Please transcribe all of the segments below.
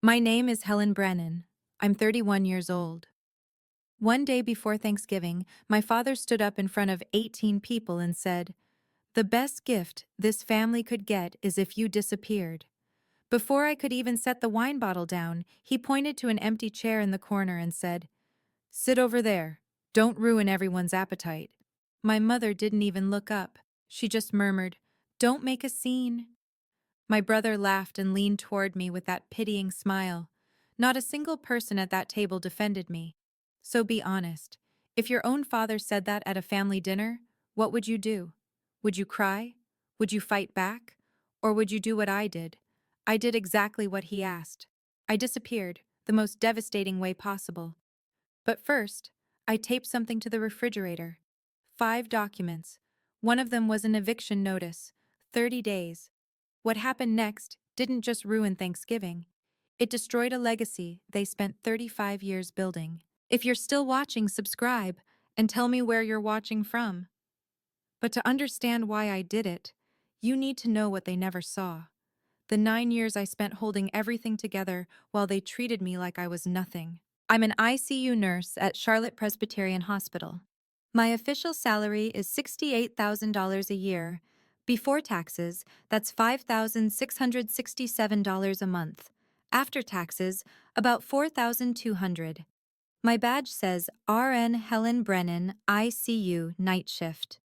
My name is Helen Brennan. I'm 31 years old. One day before Thanksgiving, my father stood up in front of 18 people and said, "The best gift this family could get is if you disappeared." Before I could even set the wine bottle down, he pointed to an empty chair in the corner and said, "Sit over there. Don't ruin everyone's appetite." My mother didn't even look up. She just murmured, "Don't make a scene." My brother laughed and leaned toward me with that pitying smile. Not a single person at that table defended me. So be honest. If your own father said that at a family dinner, what would you do? Would you cry? Would you fight back? Or would you do what I did? I did exactly what he asked. I disappeared, the most devastating way possible. But first, I taped something to the refrigerator. 5 documents. One of them was an eviction notice. 30 days. What happened next didn't just ruin Thanksgiving. It destroyed a legacy they spent 35 years building. If you're still watching, subscribe and tell me where you're watching from. But to understand why I did it, you need to know what they never saw. The 9 years I spent holding everything together while they treated me like I was nothing. I'm an ICU nurse at Charlotte Presbyterian Hospital. My official salary is $68,000 a year. Before taxes, that's $5,667 a month. After taxes, about $4,200. My badge says RN Helen Brennan, ICU, night shift.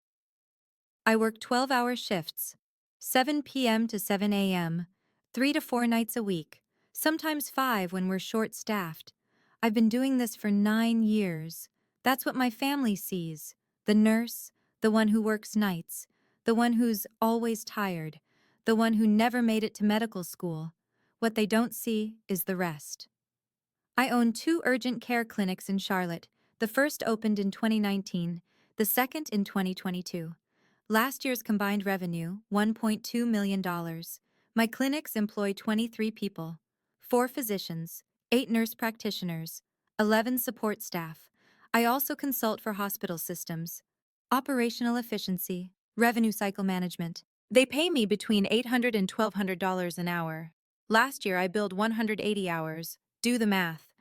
I work 12-hour shifts, 7 p.m. to 7 a.m., 3 to 4 nights a week, sometimes 5 when we're short-staffed. I've been doing this for 9 years. That's what my family sees. The nurse, the one who works nights, the one who's always tired, the one who never made it to medical school. What they don't see is the rest. I own 2 urgent care clinics in Charlotte. The first opened in 2019, the second in 2022. Last year's combined revenue, $1.2 million. My clinics employ 23 people, 4 physicians, 8 nurse practitioners, 11 support staff. I also consult for hospital systems, operational efficiency, revenue cycle management. They pay me between $800 and $1,200 an hour. Last year I billed 180 hours. Do the math.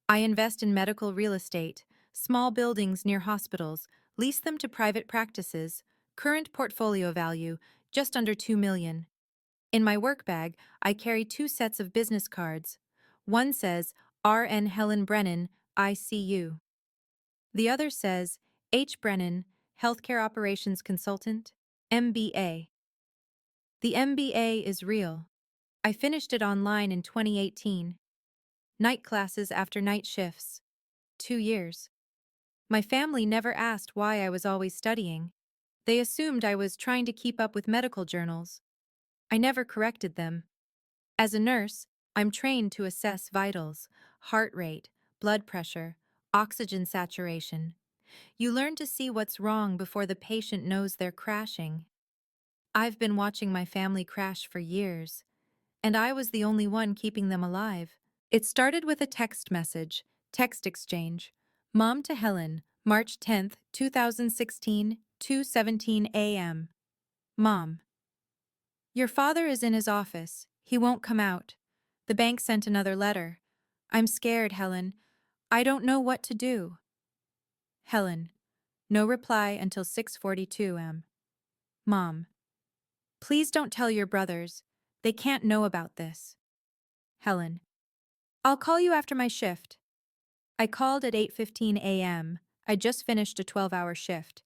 I invest in medical real estate, small buildings near hospitals, lease them to private practices. Current portfolio value, just under $2 million. In my work bag, I carry 2 sets of business cards. One says, RN Helen Brennan, ICU. The other says, H. Brennan, Healthcare Operations Consultant, MBA. The MBA is real. I finished it online in 2018. Night classes after night shifts. 2 years. My family never asked why I was always studying. They assumed I was trying to keep up with medical journals. I never corrected them. As a nurse, I'm trained to assess vitals, heart rate, blood pressure, oxygen saturation. You learn to see what's wrong before the patient knows they're crashing. I've been watching my family crash for years, and I was the only one keeping them alive. It started with a text message, text exchange. Mom to Helen, March 10th, 2016, 2:17 a.m. Mom. Your father is in his office. He won't come out. The bank sent another letter. I'm scared, Helen. I don't know what to do. Helen. No reply until 6:42 am. Mom. Please don't tell your brothers. They can't know about this. Helen. I'll call you after my shift. I called at 8:15 a.m. I just finished a 12-hour shift.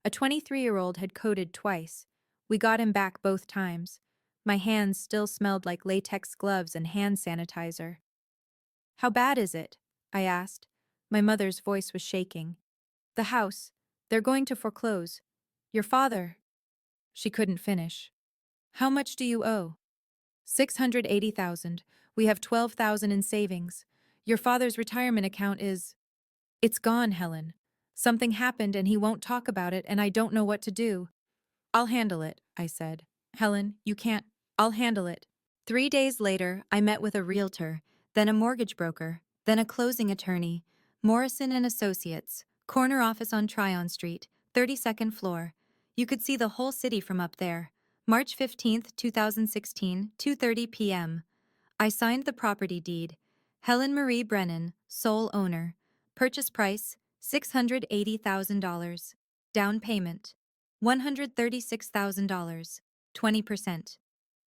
A 23-year-old had coded twice. We got him back both times. My hands still smelled like latex gloves and hand sanitizer. How bad is it? I asked. My mother's voice was shaking. The house. They're going to foreclose. Your father. She couldn't finish. How much do you owe? 680,000. We have 12,000 in savings. Your father's retirement account is... It's gone, Helen. Something happened and he won't talk about it and I don't know what to do. I'll handle it, I said. Helen, you can't. I'll handle it. 3 days later, I met with a realtor, then a mortgage broker, then a closing attorney, Morrison and Associates, corner office on Tryon Street, 32nd floor. You could see the whole city from up there. March 15th, 2016, 2:30 p.m. I signed the property deed. Helen Marie Brennan, sole owner. Purchase price $680,000. Down payment $136,000. 20%.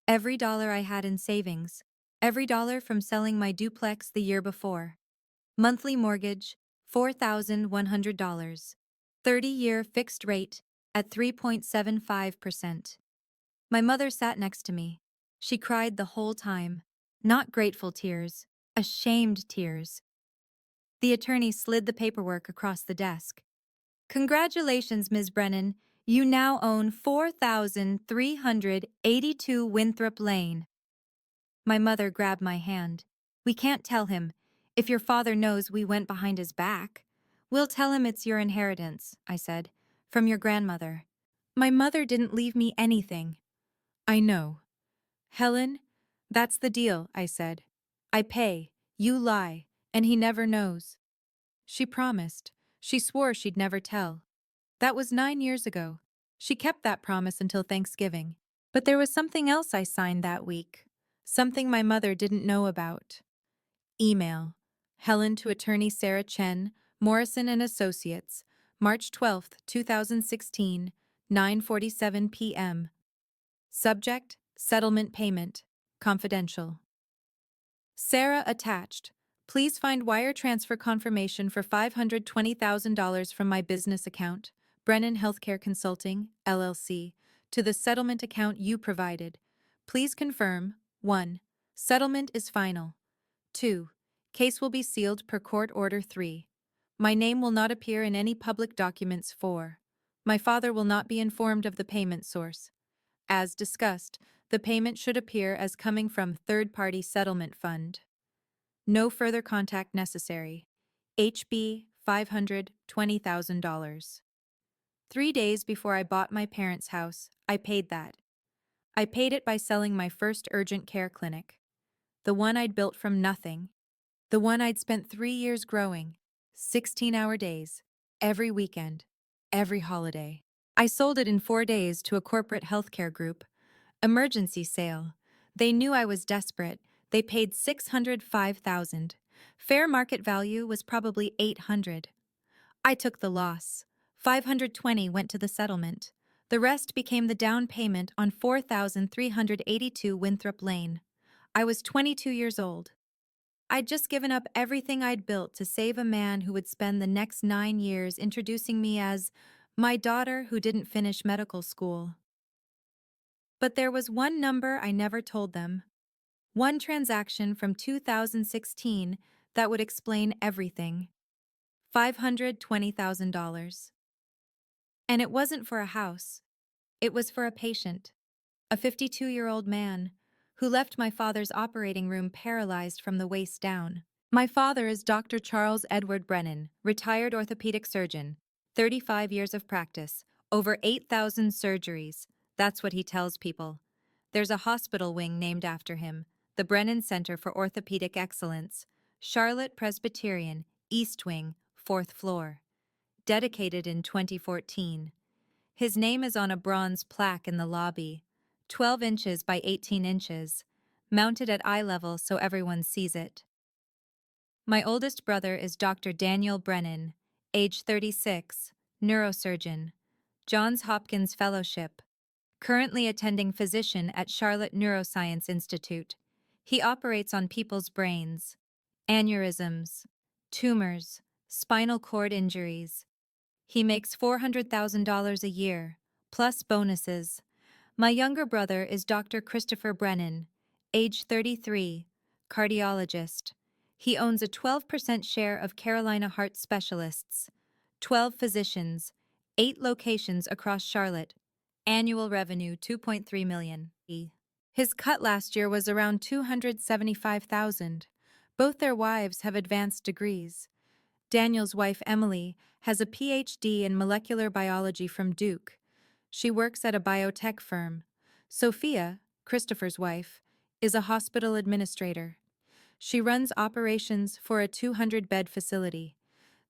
Every dollar I had in savings. Every dollar from selling my duplex the year before. Monthly mortgage $4,100. 30-year fixed rate at 3.75%. My mother sat next to me. She cried the whole time. Not grateful tears, ashamed tears. The attorney slid the paperwork across the desk. Congratulations, Ms. Brennan. You now own 4,382 Winthrop Lane. My mother grabbed my hand. We can't tell him. If your father knows we went behind his back. We'll tell him it's your inheritance, I said, from your grandmother. My mother didn't leave me anything. I know. Helen, that's the deal, I said. I pay, you lie, and he never knows. She promised. She swore she'd never tell. That was 9 years ago. She kept that promise until Thanksgiving. But there was something else I signed that week. Something my mother didn't know about. Email. Helen to attorney Sarah Chen, Morrison and Associates, March 12, 2016, 9:47 p.m. Subject, settlement payment. Confidential. Sarah attached. Please find wire transfer confirmation for $520,000 from my business account, Brennan Healthcare Consulting, LLC, to the settlement account you provided. Please confirm. 1. Settlement is final. 2. Case will be sealed per court order 3. My name will not appear in any public documents 4. My father will not be informed of the payment source. As discussed, the payment should appear as coming from third-party settlement fund. No further contact necessary. HB $520,000. 3 days before I bought my parents' house, I paid that. I paid it by selling my first urgent care clinic. The one I'd built from nothing. The one I'd spent 3 years growing. 16-hour days. Every weekend. Every holiday. I sold it in 4 days to a corporate healthcare group. Emergency sale. They knew I was desperate. They paid $605,000. Fair market value was probably $800. I took the loss. $520 went to the settlement. The rest became the down payment on 4,382 Winthrop Lane. I was 22 years old. I'd just given up everything I'd built to save a man who would spend the next 9 years introducing me as my daughter who didn't finish medical school. But there was one number I never told them. One transaction from 2016 that would explain everything. $520,000. And it wasn't for a house. It was for a patient. A 52-year-old man who left my father's operating room paralyzed from the waist down. My father is Dr. Charles Edward Brennan, retired orthopedic surgeon, 35 years of practice, over 8,000 surgeries. That's what he tells people. There's a hospital wing named after him, the Brennan Center for Orthopedic Excellence, Charlotte Presbyterian, East Wing, 4th floor. Dedicated in 2014. His name is on a bronze plaque in the lobby, 12 inches by 18 inches, mounted at eye level so everyone sees it. My oldest brother is Dr. Daniel Brennan, age 36, neurosurgeon, Johns Hopkins Fellowship, currently attending physician at Charlotte Neuroscience Institute. He operates on people's brains, aneurysms, tumors, spinal cord injuries. He makes $400,000 a year, plus bonuses. My younger brother is Dr. Christopher Brennan, age 33, cardiologist. He owns a 12% share of Carolina Heart Specialists, 12 physicians, 8 locations across Charlotte. Annual revenue $2.3 million. His cut last year was around $275,000. Both their wives have advanced degrees. Daniel's wife, Emily, has a PhD in molecular biology from Duke. She works at a biotech firm. Sophia, Christopher's wife, is a hospital administrator. She runs operations for a 200-bed facility.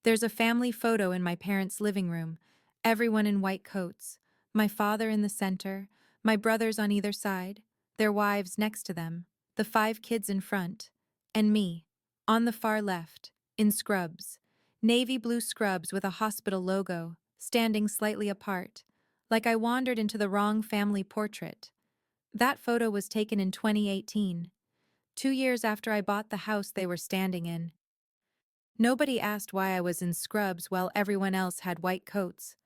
There's a family photo in my parents' living room, everyone in white coats, my father in the center, my brothers on either side, their wives next to them. the 5 kids in front, and me, on the far left, in scrubs, navy blue scrubs with a hospital logo, standing slightly apart, like I wandered into the wrong family portrait. That photo was taken in 2018, 2 years after I bought the house they were standing in. Nobody asked why I was in scrubs while everyone else had white coats.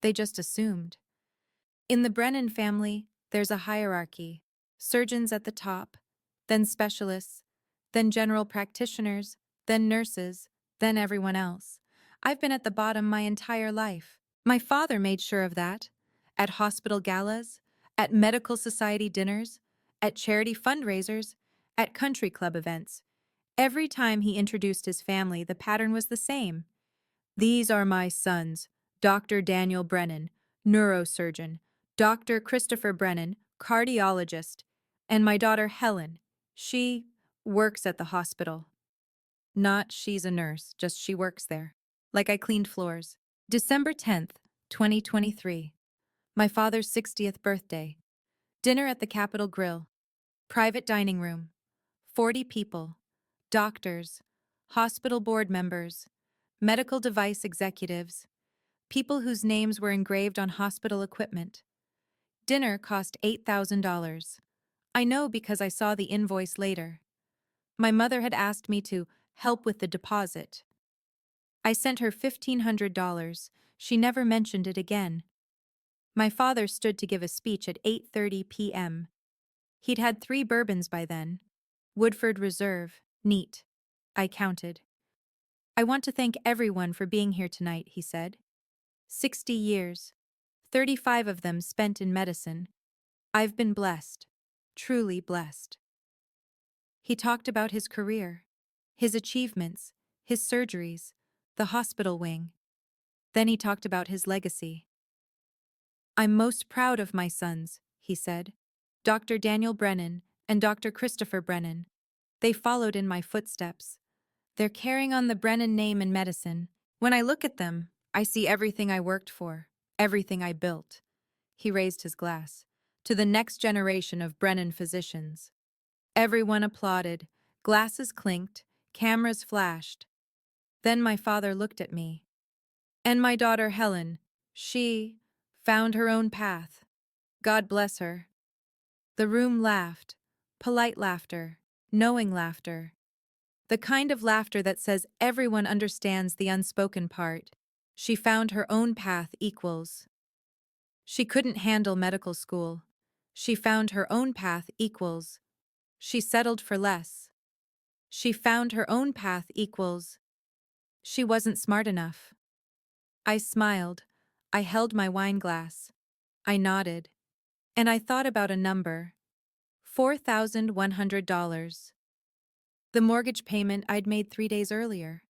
They just assumed. In the Brennan family, there's a hierarchy. Surgeons at the top, then specialists, then general practitioners, then nurses, then everyone else. I've been at the bottom my entire life. My father made sure of that. At hospital galas, at medical society dinners, at charity fundraisers, at country club events. Every time he introduced his family, the pattern was the same. These are my sons, Dr. Daniel Brennan, neurosurgeon, Dr. Christopher Brennan, cardiologist, and my daughter Helen. She works at the hospital. Not she's a nurse, just she works there. Like I cleaned floors. December 10th, 2023. My father's 60th birthday. Dinner at the Capitol Grill. Private dining room. 40 people. Doctors. Hospital board members. Medical device executives. People whose names were engraved on hospital equipment. Dinner cost $8,000. I know because I saw the invoice later. My mother had asked me to help with the deposit. I sent her $1,500. She never mentioned it again. My father stood to give a speech at 8:30 p.m. He'd had 3 bourbons by then. Woodford Reserve, neat. I counted. I want to thank everyone for being here tonight, he said. 60 years, 35 of them spent in medicine. I've been blessed, truly blessed. He talked about his career, his achievements, his surgeries, the hospital wing. Then he talked about his legacy. I'm most proud of my sons, he said. Dr. Daniel Brennan and Dr. Christopher Brennan. They followed in my footsteps. They're carrying on the Brennan name in medicine. When I look at them, I see everything I worked for, everything I built. He raised his glass. To the next generation of Brennan physicians. Everyone applauded, glasses clinked, cameras flashed. Then my father looked at me. And my daughter Helen, she found her own path. God bless her. The room laughed, polite laughter, knowing laughter. The kind of laughter that says everyone understands the unspoken part. She found her own path equals. She couldn't handle medical school. She found her own path equals. She settled for less. She found her own path equals. She wasn't smart enough. I smiled. I held my wine glass. I nodded. And I thought about a number. $4,100. The mortgage payment I'd made 3 days earlier.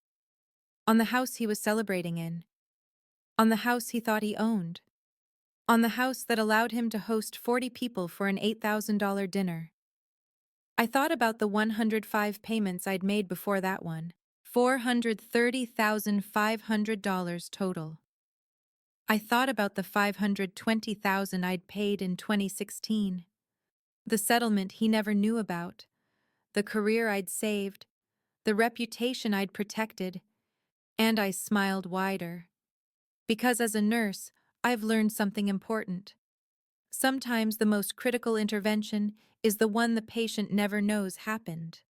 On the house he was celebrating in. On the house he thought he owned. On the house that allowed him to host 40 people for an $8,000 dinner. I thought about the 105 payments I'd made before that one. $430,500 total. I thought about the $520,000 I'd paid in 2016. The settlement he never knew about. The career I'd saved. The reputation I'd protected. And I smiled wider. Because as a nurse, I've learned something important. Sometimes the most critical intervention is the one the patient never knows happened.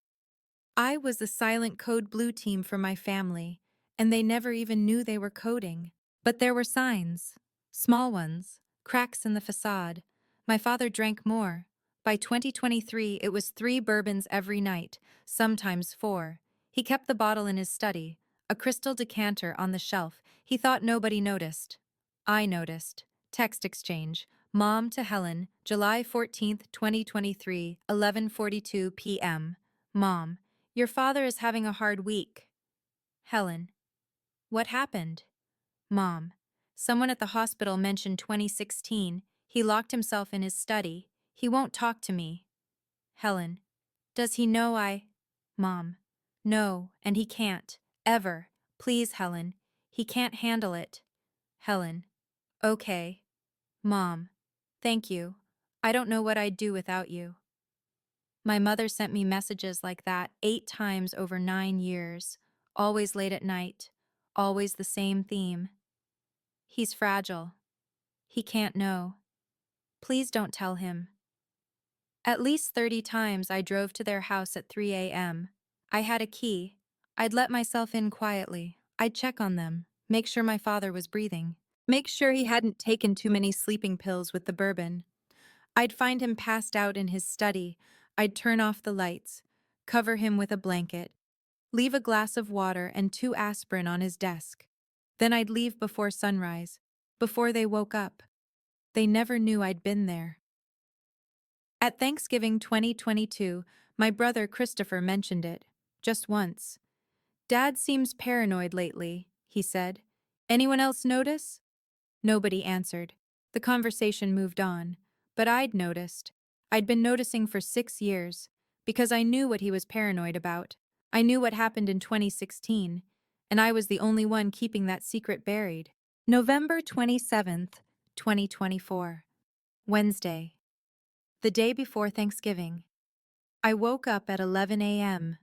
I was the silent code blue team for my family, and they never even knew they were coding. But there were signs. Small ones. Cracks in the facade. My father drank more. By 2023, it was 3 bourbons every night, sometimes 4. He kept the bottle in his study, a crystal decanter on the shelf. He thought nobody noticed. I noticed. Text exchange. Mom to Helen, July 14th, 2023, 11:42 p.m. Mom, your father is having a hard week. Helen. What happened? Mom. Someone at the hospital mentioned 2016. He locked himself in his study. He won't talk to me. Helen. Does he know I... Mom. No, and he can't. Ever. Please, Helen. He can't handle it. Helen. Okay. Mom. Thank you. I don't know what I'd do without you. My mother sent me messages like that 8 times over 9 years, always late at night, always the same theme. He's fragile. He can't know. Please don't tell him. At least 30 times I drove to their house at 3 a.m. I had a key. I'd let myself in quietly. I'd check on them, make sure my father was breathing, make sure he hadn't taken too many sleeping pills with the bourbon. I'd find him passed out in his study. I'd turn off the lights, cover him with a blanket, leave a glass of water and 2 aspirin on his desk. Then I'd leave before sunrise, before they woke up. They never knew I'd been there. At Thanksgiving 2022, my brother Christopher mentioned it, just once. Dad seems paranoid lately, he said. Anyone else notice? Nobody answered. The conversation moved on, but I'd noticed. I'd been noticing for 6 years, because I knew what he was paranoid about. I knew what happened in 2016, and I was the only one keeping that secret buried. November 27th, 2024. Wednesday. The day before Thanksgiving. I woke up at 11 a.m.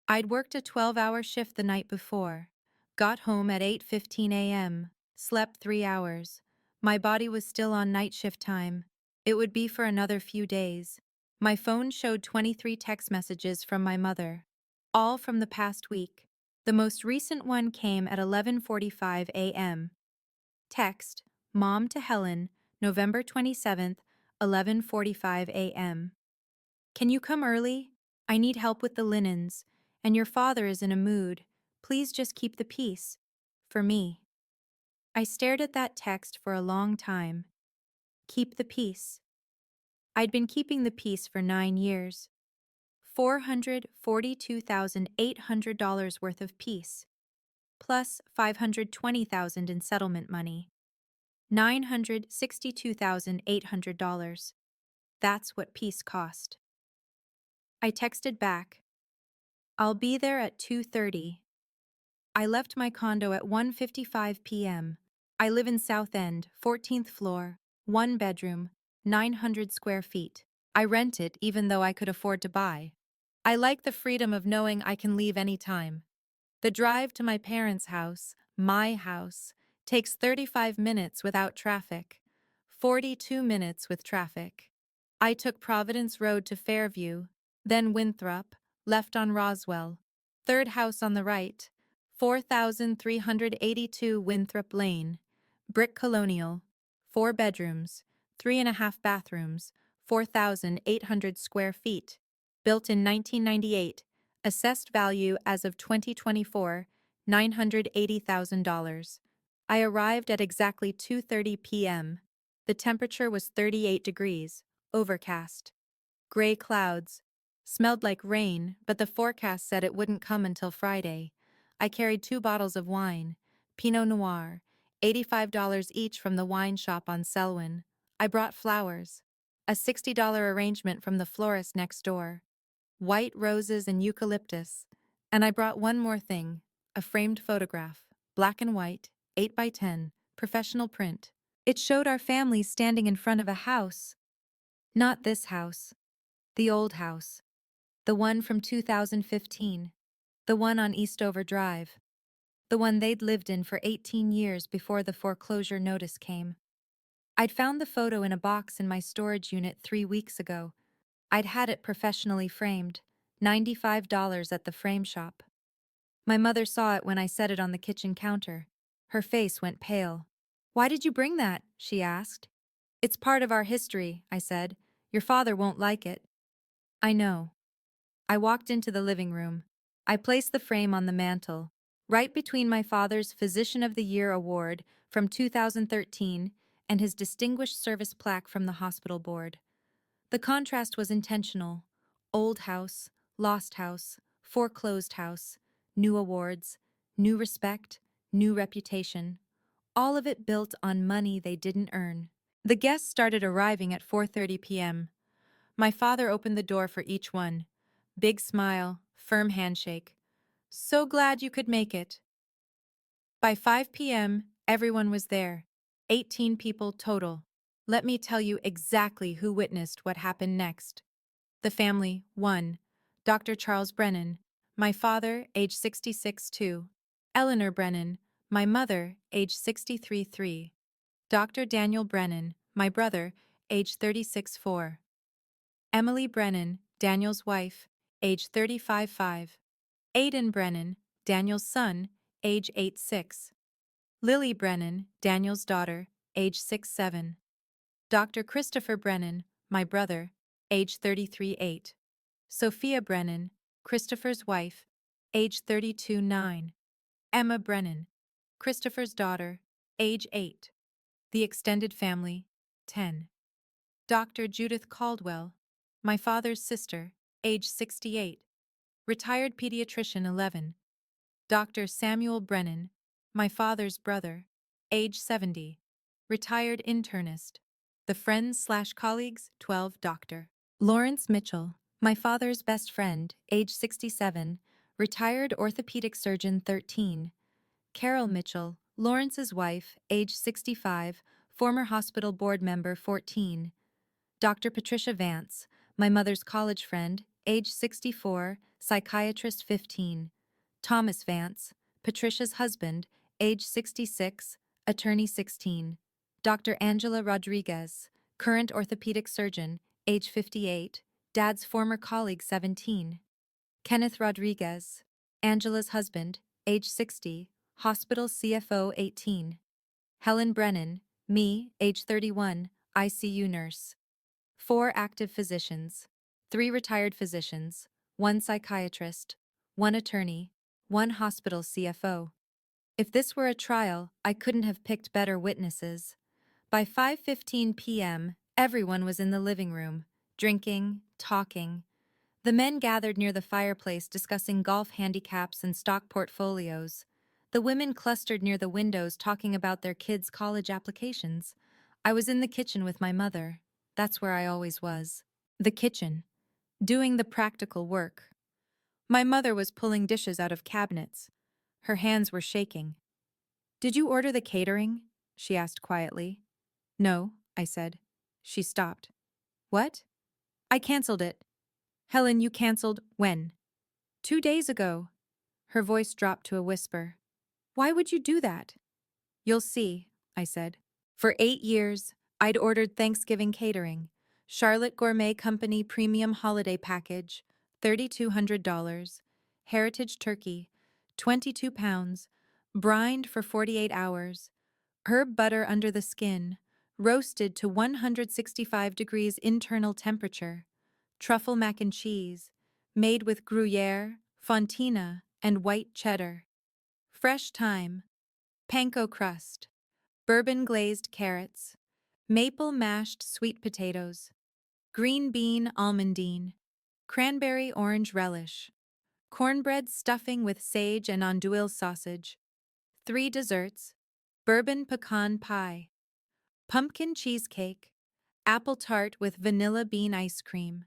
I'd worked a 12-hour shift the night before, got home at 8:15 a.m., slept 3 hours. My body was still on night shift time. It would be for another few days. My phone showed 23 text messages from my mother, all from the past week. The most recent one came at 11:45 a.m. Text, Mom to Helen, November 27th, 11:45 a.m. Can you come early? I need help with the linens, and your father is in a mood. Please just keep the peace. For me. I stared at that text for a long time. Keep the peace. I'd been keeping the peace for 9 years. $442,800 worth of peace, plus $520,000 in settlement money. $962,800. That's what peace cost. I texted back, I'll be there at 2:30. I left my condo at 1:55 p.m. I live in South End, 14th floor, 1 bedroom, 900 square feet. I rent it even though I could afford to buy. I like the freedom of knowing I can leave any time. The drive to my parents' house, my house, takes 35 minutes without traffic, 42 minutes with traffic. I took Providence Road to Fairview, then Winthrop, left on Roswell, third house on the right, 4382 Winthrop Lane, brick colonial, 4 bedrooms, 3.5 bathrooms, 4,800 square feet, built in 1998, assessed value as of 2024, $980,000. I arrived at exactly 2:30 p.m. The temperature was 38 degrees, overcast. Gray clouds. Smelled like rain, but the forecast said it wouldn't come until Friday. I carried 2 bottles of wine, Pinot Noir, $85 each from the wine shop on Selwyn. I brought flowers, a $60 arrangement from the florist next door, white roses and eucalyptus, and I brought one more thing, a framed photograph, black and white, 8 by 10, professional print. It showed our family standing in front of a house. Not this house. The old house. The one from 2015. The one on Eastover Drive. The one they'd lived in for 18 years before the foreclosure notice came. I'd found the photo in a box in my storage unit 3 weeks ago. I'd had it professionally framed, $95 at the frame shop. My mother saw it when I set it on the kitchen counter. Her face went pale. "Why did you bring that?" she asked. "It's part of our history," I said. "Your father won't like it." "I know." I walked into the living room. I placed the frame on the mantel, right between my father's Physician of the Year award from 2013 and his Distinguished Service plaque from the hospital board. The contrast was intentional. Old house, lost house, foreclosed house, new awards, new respect, new reputation. All of it built on money they didn't earn. The guests started arriving at 4:30 p.m. My father opened the door for each one. Big smile, firm handshake. "So glad you could make it." By 5 p.m., everyone was there. 18 people total. Let me tell you exactly who witnessed what happened next. The family, 1. Dr. Charles Brennan, my father, age 66 2. Eleanor Brennan, my mother, age 63 3. Dr. Daniel Brennan, my brother, age 36 4. Emily Brennan, Daniel's wife, age 35 5. Aidan Brennan, Daniel's son, age 8 6. Lily Brennan, Daniel's daughter, age 6 7. Dr. Christopher Brennan, my brother, age 33 8. Sophia Brennan, Christopher's wife, age 32 9. Emma Brennan, Christopher's daughter, age 8. The extended family, 10. Dr. Judith Caldwell, my father's sister, age 68. Retired pediatrician, 11. Dr. Samuel Brennan, my father's brother, age 70. Retired internist. The friends/colleagues, 12. Dr. Lawrence Mitchell, my father's best friend, age 67. Retired orthopedic surgeon, 13. Carol Mitchell, Lawrence's wife, age 65. Former hospital board member, 14. Dr. Patricia Vance, my mother's college friend, age 64, psychiatrist, 15. Thomas Vance, Patricia's husband, age 66, attorney, 16. Dr. Angela Rodriguez, current orthopedic surgeon, age 58, dad's former colleague, 17. Kenneth Rodriguez, Angela's husband, age 60, hospital CFO, 18. Helen Brennan, me, age 31, ICU nurse. 4 active physicians, 3 retired physicians, 1 psychiatrist, 1 attorney, 1 hospital CFO. If this were a trial, I couldn't have picked better witnesses. By 5:15 p.m., everyone was in the living room, drinking, talking. The men gathered near the fireplace discussing golf handicaps and stock portfolios. The women clustered near the windows talking about their kids' college applications. I was in the kitchen with my mother. That's where I always was. The kitchen. Doing the practical work. My mother was pulling dishes out of cabinets. Her hands were shaking. "Did you order the catering?" she asked quietly. "No," I said. She stopped. "What?" "I canceled it." "Helen, you canceled when?" "2 days ago." Her voice dropped to a whisper. "Why would you do that?" "You'll see," I said. For 8 years, I'd ordered Thanksgiving catering. Charlotte Gourmet Company Premium Holiday Package, $3,200. Heritage Turkey, 22 pounds. Brined for 48 hours. Herb butter under the skin. Roasted to 165 degrees internal temperature. Truffle mac and cheese. Made with Gruyere, Fontina, and white cheddar. Fresh thyme. Panko crust. Bourbon glazed carrots. Maple mashed sweet potatoes. Green bean almondine. Cranberry orange relish. Cornbread stuffing with sage and andouille sausage. 3 desserts. Bourbon pecan pie. Pumpkin cheesecake. Apple tart with vanilla bean ice cream.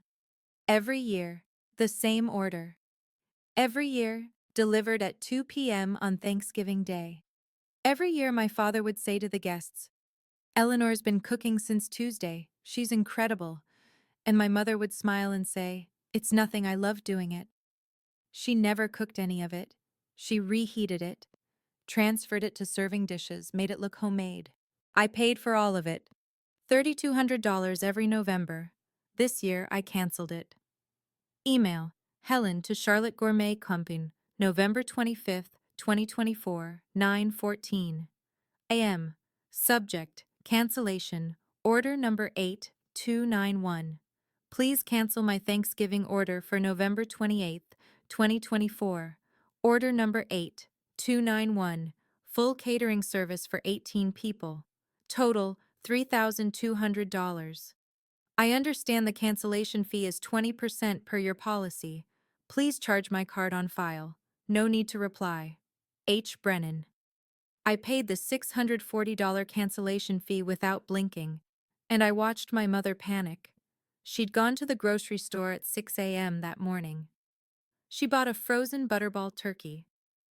Every year, the same order. Every year, delivered at 2 p.m. on Thanksgiving Day. Every year my father would say to the guests, "Eleanor's been cooking since Tuesday. She's incredible." And my mother would smile and say, "It's nothing, I love doing it." She never cooked any of it. She reheated it, transferred it to serving dishes, made it look homemade. I paid for all of it. $3,200 every November. This year I canceled it. Email, Helen to Charlotte Gourmet Company, November 25th, 2024, 9:14 a.m. Subject, cancellation, order number 8291. Please cancel my Thanksgiving order for November 28th, 2024. Order number 8291. Full catering service for 18 people. Total, $3,200. I understand the cancellation fee is 20% per your policy. Please charge my card on file. No need to reply. H. Brennan. I paid the $640 cancellation fee without blinking, and I watched my mother panic. She'd gone to the grocery store at 6 a.m. that morning. She bought a frozen butterball turkey,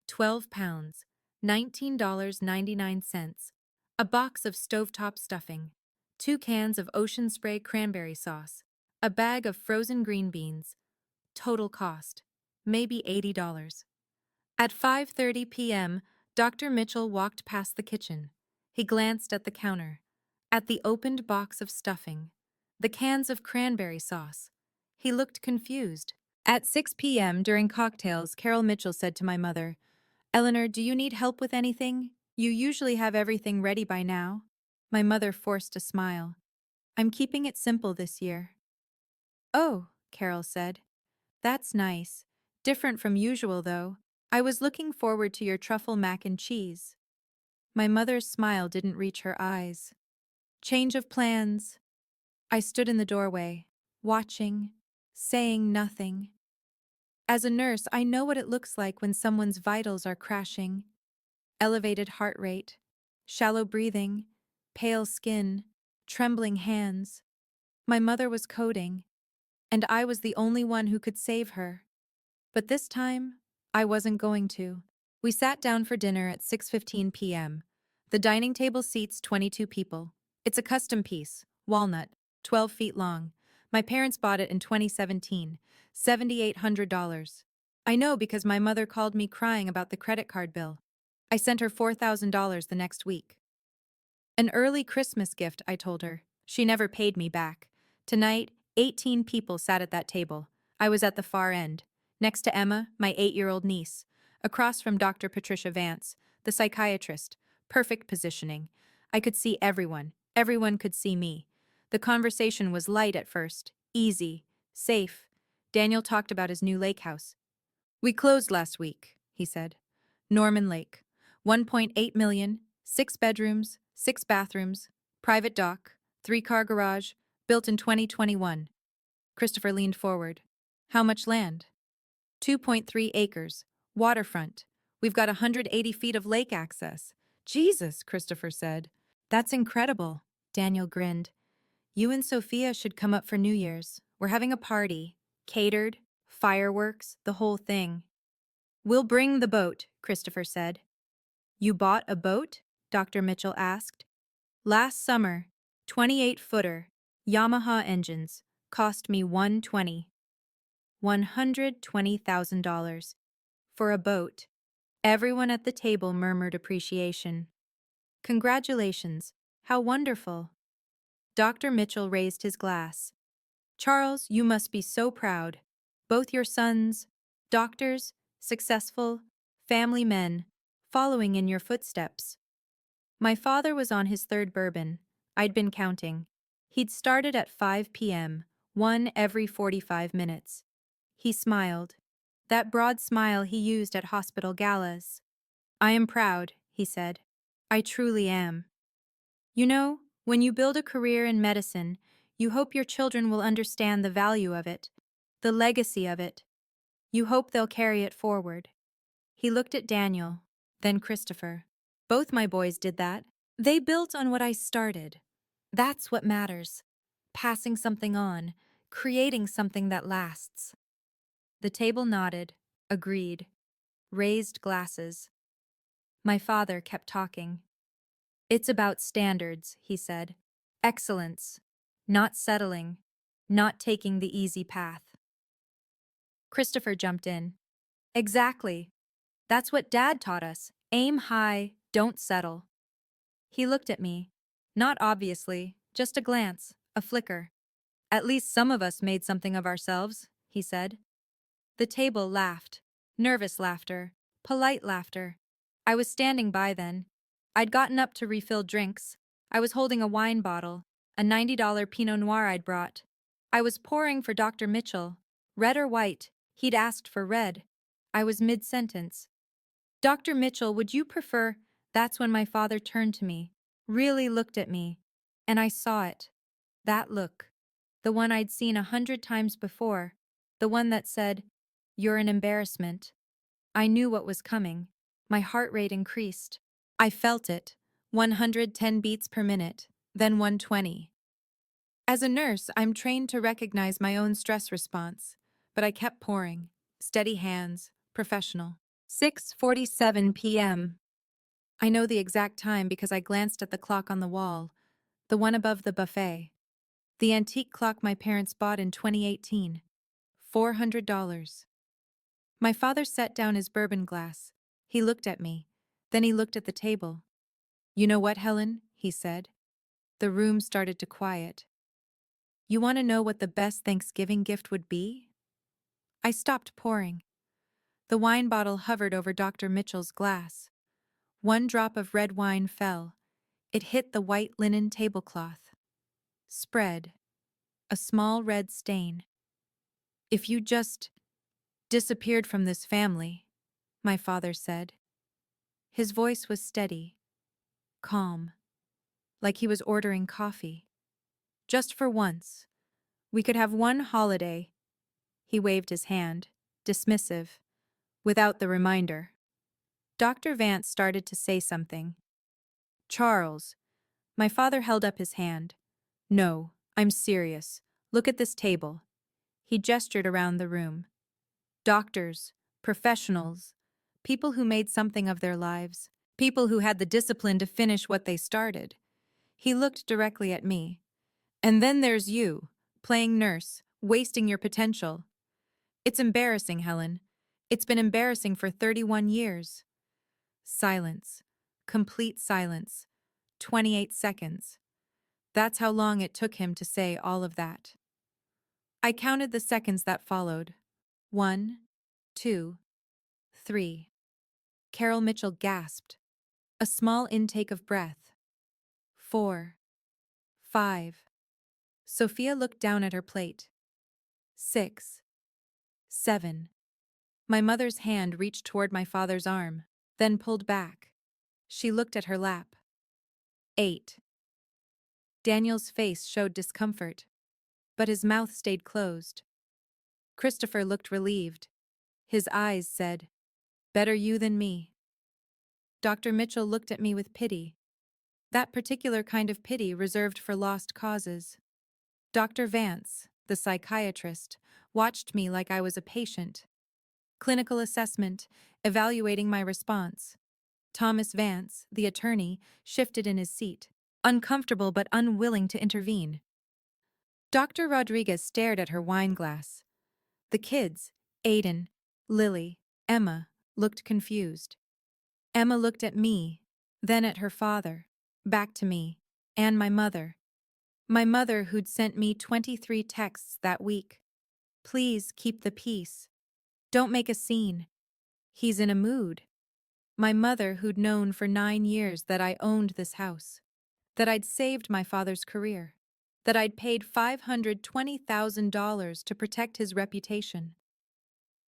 12 pounds, $19.99, a box of stovetop stuffing, 2 cans of Ocean Spray cranberry sauce, A bag of frozen green beans. Total cost. Maybe $80. At 5:30 p.m., Dr. Mitchell walked past the kitchen. He glanced at the counter, at the opened box of stuffing, the cans of cranberry sauce. He looked confused. At 6 p.m., during cocktails, Carol Mitchell said to my mother, "Eleanor, do you need help with anything? You usually have everything ready by now." My mother forced a smile. "I'm keeping it simple this year." "Oh," Carol said. "That's nice. Different from usual, though. I was looking forward to your truffle mac and cheese." My mother's smile didn't reach her eyes. Change of plans. I stood in the doorway, watching, saying nothing. As a nurse, I know what it looks like when someone's vitals are crashing. Elevated heart rate, shallow breathing, pale skin, trembling hands. My mother was coding, and I was the only one who could save her. But this time, I wasn't going to. We sat down for dinner at 6:15 p.m. The dining table seats 22 people. It's a custom piece, walnut, 12 feet long. My parents bought it in 2017, $7,800. I know because my mother called me crying about the credit card bill. I sent her $4,000 the next week. An early Christmas gift, I told her. She never paid me back. Tonight, 18 people sat at that table. I was at the far end, next to Emma, my 8-year-old niece, across from Dr. Patricia Vance, the psychiatrist. Perfect positioning. I could see everyone. Everyone could see me. The conversation was light at first, easy, safe. Daniel talked about his new lake house. "We closed last week," he said. "Norman Lake. 1.8 million, 6 bedrooms, 6 bathrooms, private dock, 3-car garage, built in 2021. Christopher leaned forward. "How much land?" 2.3 acres. Waterfront. We've got 180 feet of lake access. "Jesus," Christopher said. "That's incredible." Daniel grinned. "You and Sophia should come up for New Year's. We're having a party. Catered, fireworks, the whole thing." "We'll bring the boat," Christopher said. "You bought a boat?" Dr. Mitchell asked. "Last summer, 28-footer, Yamaha engines, cost me $120,000. For a boat." Everyone at the table murmured appreciation. "Congratulations, how wonderful." Dr. Mitchell raised his glass. "Charles, you must be so proud. Both your sons, doctors, successful, family men, following in your footsteps." My father was on his third bourbon. I'd been counting. He'd started at 5 p.m., one every 45 minutes. He smiled. That broad smile he used at hospital galas. "I am proud," he said. "I truly am. You know, when you build a career in medicine, you hope your children will understand the value of it, the legacy of it. You hope they'll carry it forward." He looked at Daniel, then Christopher. "Both my boys did that. They built on what I started. That's what matters. Passing something on, creating something that lasts." The table nodded, agreed, raised glasses. My father kept talking. "It's about standards," he said. "Excellence. Not settling. Not taking the easy path." Christopher jumped in. "Exactly. That's what Dad taught us. Aim high, don't settle." He looked at me. Not obviously, just a glance, a flicker. "At least some of us made something of ourselves," he said. The table laughed. Nervous laughter. Polite laughter. I was standing by then. I'd gotten up to refill drinks. I was holding a wine bottle, a $90 Pinot Noir I'd brought. I was pouring for Dr. Mitchell. Red or white? He'd asked for red. I was mid-sentence. "Dr. Mitchell, would you prefer—" That's when my father turned to me, really looked at me, and I saw it. That look. The one I'd seen 100 times before. The one that said, "You're an embarrassment." I knew what was coming. My heart rate increased. I felt it. 110 beats per minute, then 120. As a nurse, I'm trained to recognize my own stress response, but I kept pouring. Steady hands, professional. 6:47 p.m. I know the exact time because I glanced at the clock on the wall, the one above the buffet. The antique clock my parents bought in 2018. $400. My father set down his bourbon glass. He looked at me. Then he looked at the table. You know what, Helen? He said. The room started to quiet. You want to know what the best Thanksgiving gift would be? I stopped pouring. The wine bottle hovered over Dr. Mitchell's glass. One drop of red wine fell. It hit the white linen tablecloth. Spread. A small red stain. If you just disappeared from this family, my father said. His voice was steady, calm, like he was ordering coffee. Just for once. We could have one holiday. He waved his hand, dismissive, without the reminder. Dr. Vance started to say something. Charles. My father held up his hand. No, I'm serious. Look at this table. He gestured around the room. Doctors, professionals, people who made something of their lives, people who had the discipline to finish what they started. He looked directly at me. And then there's you, playing nurse, wasting your potential. It's embarrassing, Helen. It's been embarrassing for 31 years. Silence. Complete silence. 28 seconds. That's how long it took him to say all of that. I counted the seconds that followed. 1, 2, 3. Carol Mitchell gasped. A small intake of breath. 4, 5. Sophia looked down at her plate. 6, 7. My mother's hand reached toward my father's arm, then pulled back. She looked at her lap. 8. Daniel's face showed discomfort, but his mouth stayed closed. Christopher looked relieved. His eyes said, Better you than me. Dr. Mitchell looked at me with pity. That particular kind of pity reserved for lost causes. Dr. Vance, the psychiatrist, watched me like I was a patient. Clinical assessment, evaluating my response. Thomas Vance, the attorney, shifted in his seat, uncomfortable but unwilling to intervene. Dr. Rodriguez stared at her wine glass. The kids, Aiden, Lily, Emma, looked confused. Emma looked at me, then at her father, back to me, and my mother. My mother who'd sent me 23 texts that week. Please keep the peace. Don't make a scene. He's in a mood. My mother who'd known for 9 years that I owned this house, that I'd saved my father's career, that I'd paid $520,000 to protect his reputation.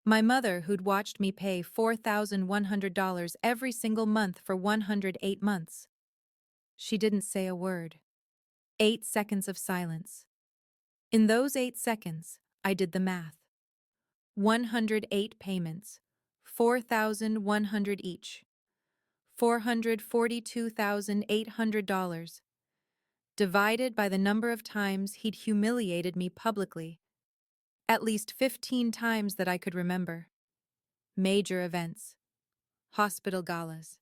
My mother who'd watched me pay $4,100 every single month for 108 months. She didn't say a word. 8 seconds of silence. In those 8 seconds, I did the math. 108 payments, $4,100 each. $442,800. Divided by the number of times he'd humiliated me publicly. At least 15 times that I could remember. Major events. Hospital galas.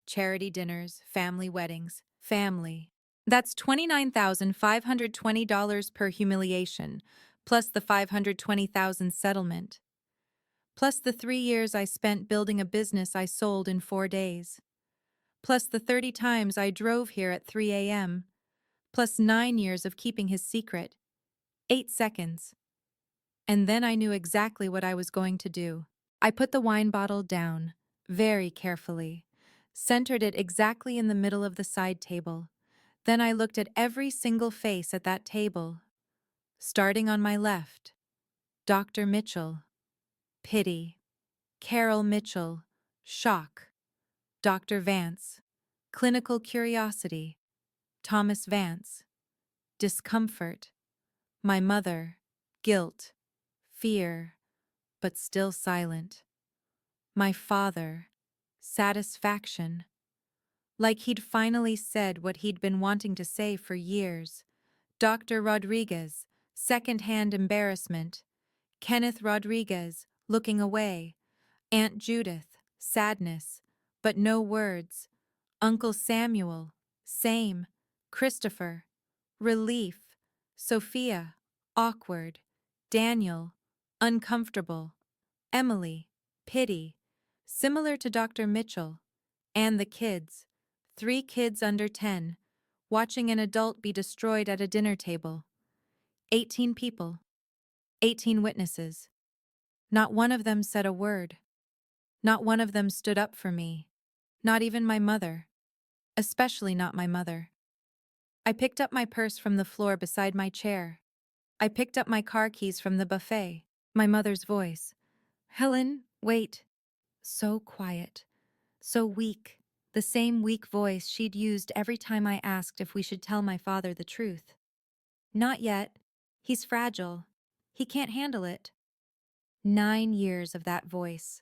Charity dinners, family weddings. Family. That's $29,520 per humiliation, plus the $520,000 settlement. Plus the 3 years I spent building a business I sold in 4 days. Plus the 30 times I drove here at 3 a.m., plus 9 years of keeping his secret. 8 seconds. And then I knew exactly what I was going to do. I put the wine bottle down, very carefully, centered it exactly in the middle of the side table. Then I looked at every single face at that table. Starting on my left, Dr. Mitchell. Pity. Carol Mitchell. Shock. Dr. Vance. Clinical curiosity. Thomas Vance. Discomfort. My mother. Guilt. Fear. But still silent. My father. Satisfaction. Like he'd finally said what he'd been wanting to say for years. Dr. Rodriguez. Second-hand embarrassment. Kenneth Rodriguez. Looking away. Aunt Judith. Sadness. But no words. Uncle Samuel. Same. Christopher. Relief. Sophia, awkward. Daniel, uncomfortable. Emily, pity. Similar to Dr. Mitchell. And the kids. 3 kids under 10. Watching an adult be destroyed at a dinner table. 18 people. 18 witnesses. Not one of them said a word. Not one of them stood up for me. Not even my mother. Especially not my mother. I picked up my purse from the floor beside my chair. I picked up my car keys from the buffet. My mother's voice. Helen, wait. So quiet. So weak. The same weak voice she'd used every time I asked if we should tell my father the truth. Not yet. He's fragile. He can't handle it. 9 years of that voice.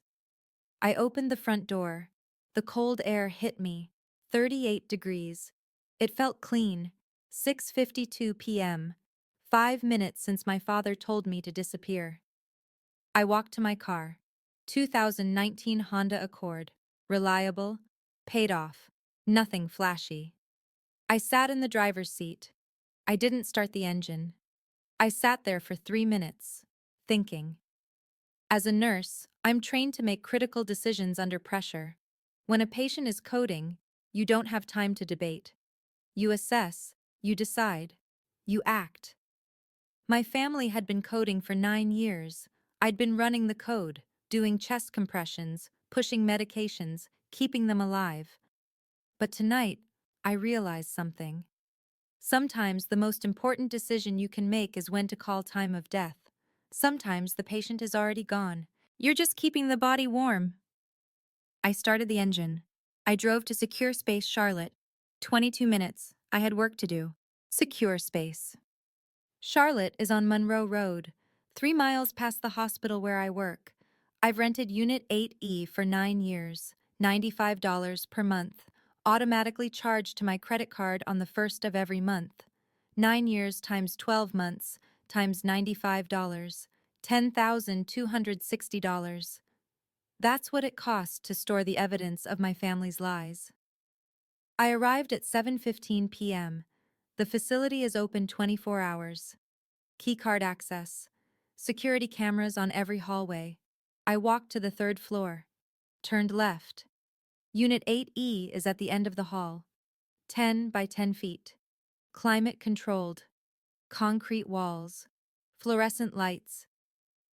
I opened the front door. The cold air hit me. 38 degrees. It felt clean. 6:52 p.m. 5 minutes since my father told me to disappear. I walked to my car. 2019 Honda Accord. Reliable. Paid off. Nothing flashy. I sat in the driver's seat. I didn't start the engine. I sat there for 3 minutes, thinking. As a nurse, I'm trained to make critical decisions under pressure. When a patient is coding, you don't have time to debate. You assess, you decide, you act. My family had been coding for 9 years. I'd been running the code, doing chest compressions, pushing medications, keeping them alive. But tonight, I realized something. Sometimes the most important decision you can make is when to call time of death. Sometimes the patient is already gone. You're just keeping the body warm. I started the engine. I drove to Secure Space, Charlotte. 22 minutes. I had work to do. Secure Space. Charlotte is on Monroe Road, 3 miles past the hospital where I work. I've rented Unit 8E for 9 years, $95 per month, automatically charged to my credit card on the first of every month. 9 years times 12 months times $95, $10,260. That's what it cost to store the evidence of my family's lies. I arrived at 7:15 p.m. The facility is open 24 hours. Keycard access. Security cameras on every hallway. I walked to the 3rd floor. Turned left. Unit 8E is at the end of the hall. 10 by 10 feet. Climate controlled. Concrete walls. Fluorescent lights.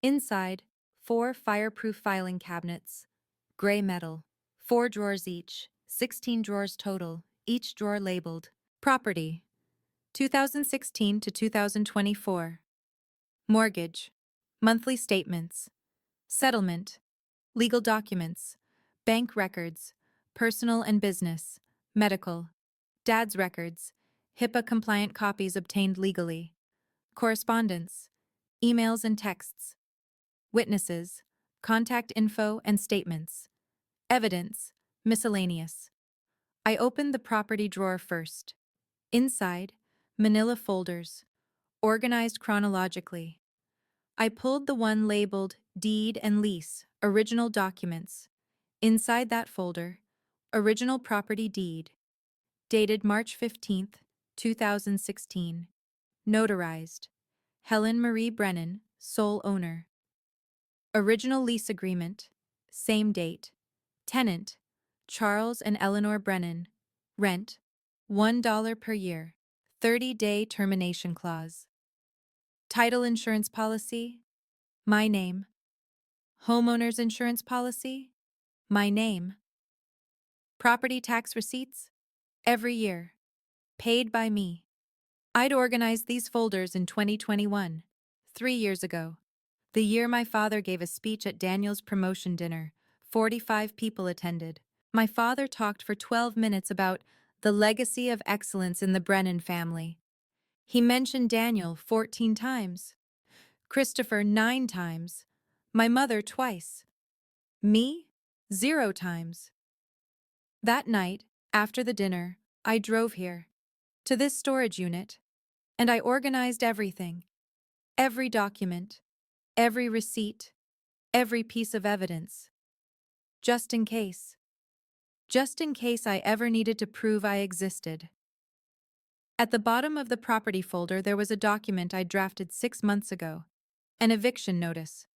Inside, 4 fireproof filing cabinets. Gray metal. 4 drawers each. 16 drawers total, each drawer labeled. Property. 2016 to 2024. Mortgage. Monthly statements. Settlement. Legal documents. Bank records. Personal and business. Medical. Dad's records. HIPAA-compliant copies obtained legally. Correspondence. Emails and texts. Witnesses. Contact info and statements. Evidence. Miscellaneous. I opened the property drawer first. Inside, manila folders, organized chronologically. I pulled the one labeled Deed and Lease, Original Documents. Inside that folder, Original Property Deed, dated March 15th, 2016. Notarized. Helen Marie Brennan, sole owner. Original Lease Agreement, same date. Tenant, Charles and Eleanor Brennan. Rent, $1 per year. 30-day termination clause. Title insurance policy, my name. Homeowner's insurance policy, my name. Property tax receipts, every year. Paid by me. I'd organized these folders in 2021, 3 years ago. The year my father gave a speech at Daniel's promotion dinner. 45 people attended. My father talked for 12 minutes about the legacy of excellence in the Brennan family. He mentioned Daniel 14 times, Christopher 9 times, my mother twice, me 0 times. That night, after the dinner, I drove here, to this storage unit, and I organized everything, every document, every receipt, every piece of evidence, just in case I ever needed to prove I existed. At the bottom of the property folder, there was a document I drafted 6 months ago. An eviction notice.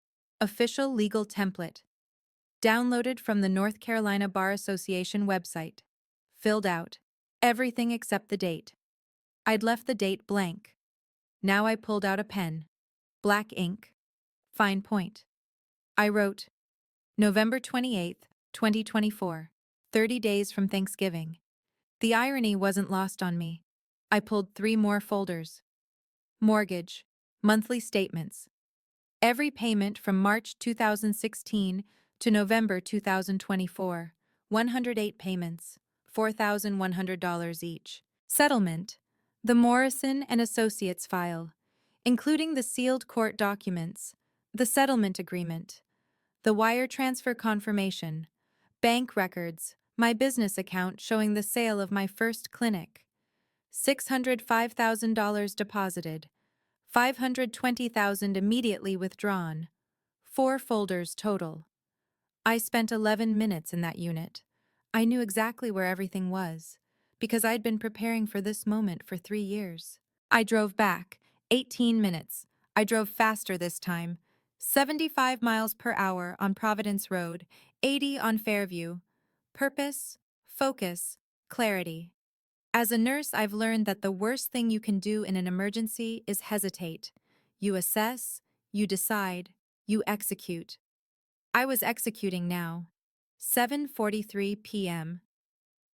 Official legal template. Downloaded from the North Carolina Bar Association website. Filled out. Everything except the date. I'd left the date blank. Now I pulled out a pen. Black ink. Fine point. I wrote, November 28th, 2024. 30 days from Thanksgiving. The irony wasn't lost on me. I pulled 3 more folders. Mortgage. Monthly statements. Every payment from March 2016 to November 2024. 108 payments. $4,100 each. Settlement. The Morrison and Associates file, including the sealed court documents, the settlement agreement, the wire transfer confirmation, bank records, my business account showing the sale of my first clinic. $605,000 deposited, $520,000 immediately withdrawn. 4 folders total. I spent 11 minutes in that unit. I knew exactly where everything was, because I'd been preparing for this moment for 3 years. I drove back, 18 minutes. I drove faster this time. 75 miles per hour on Providence Road, 80 on Fairview. Purpose, focus, clarity. As a nurse, I've learned that the worst thing you can do in an emergency is hesitate. You assess, you decide, you execute. I was executing now. 7:43 p.m.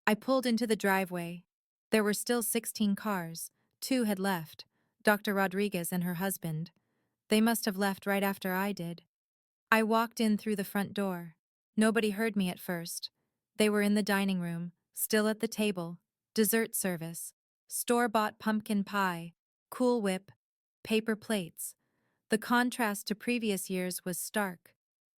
I pulled into the driveway. There were still 16 cars. 2 had left, Dr. Rodriguez and her husband. They must have left right after I did. I walked in through the front door. Nobody heard me at first. They were in the dining room, still at the table, dessert service, store-bought pumpkin pie, Cool Whip, paper plates. The contrast to previous years was stark.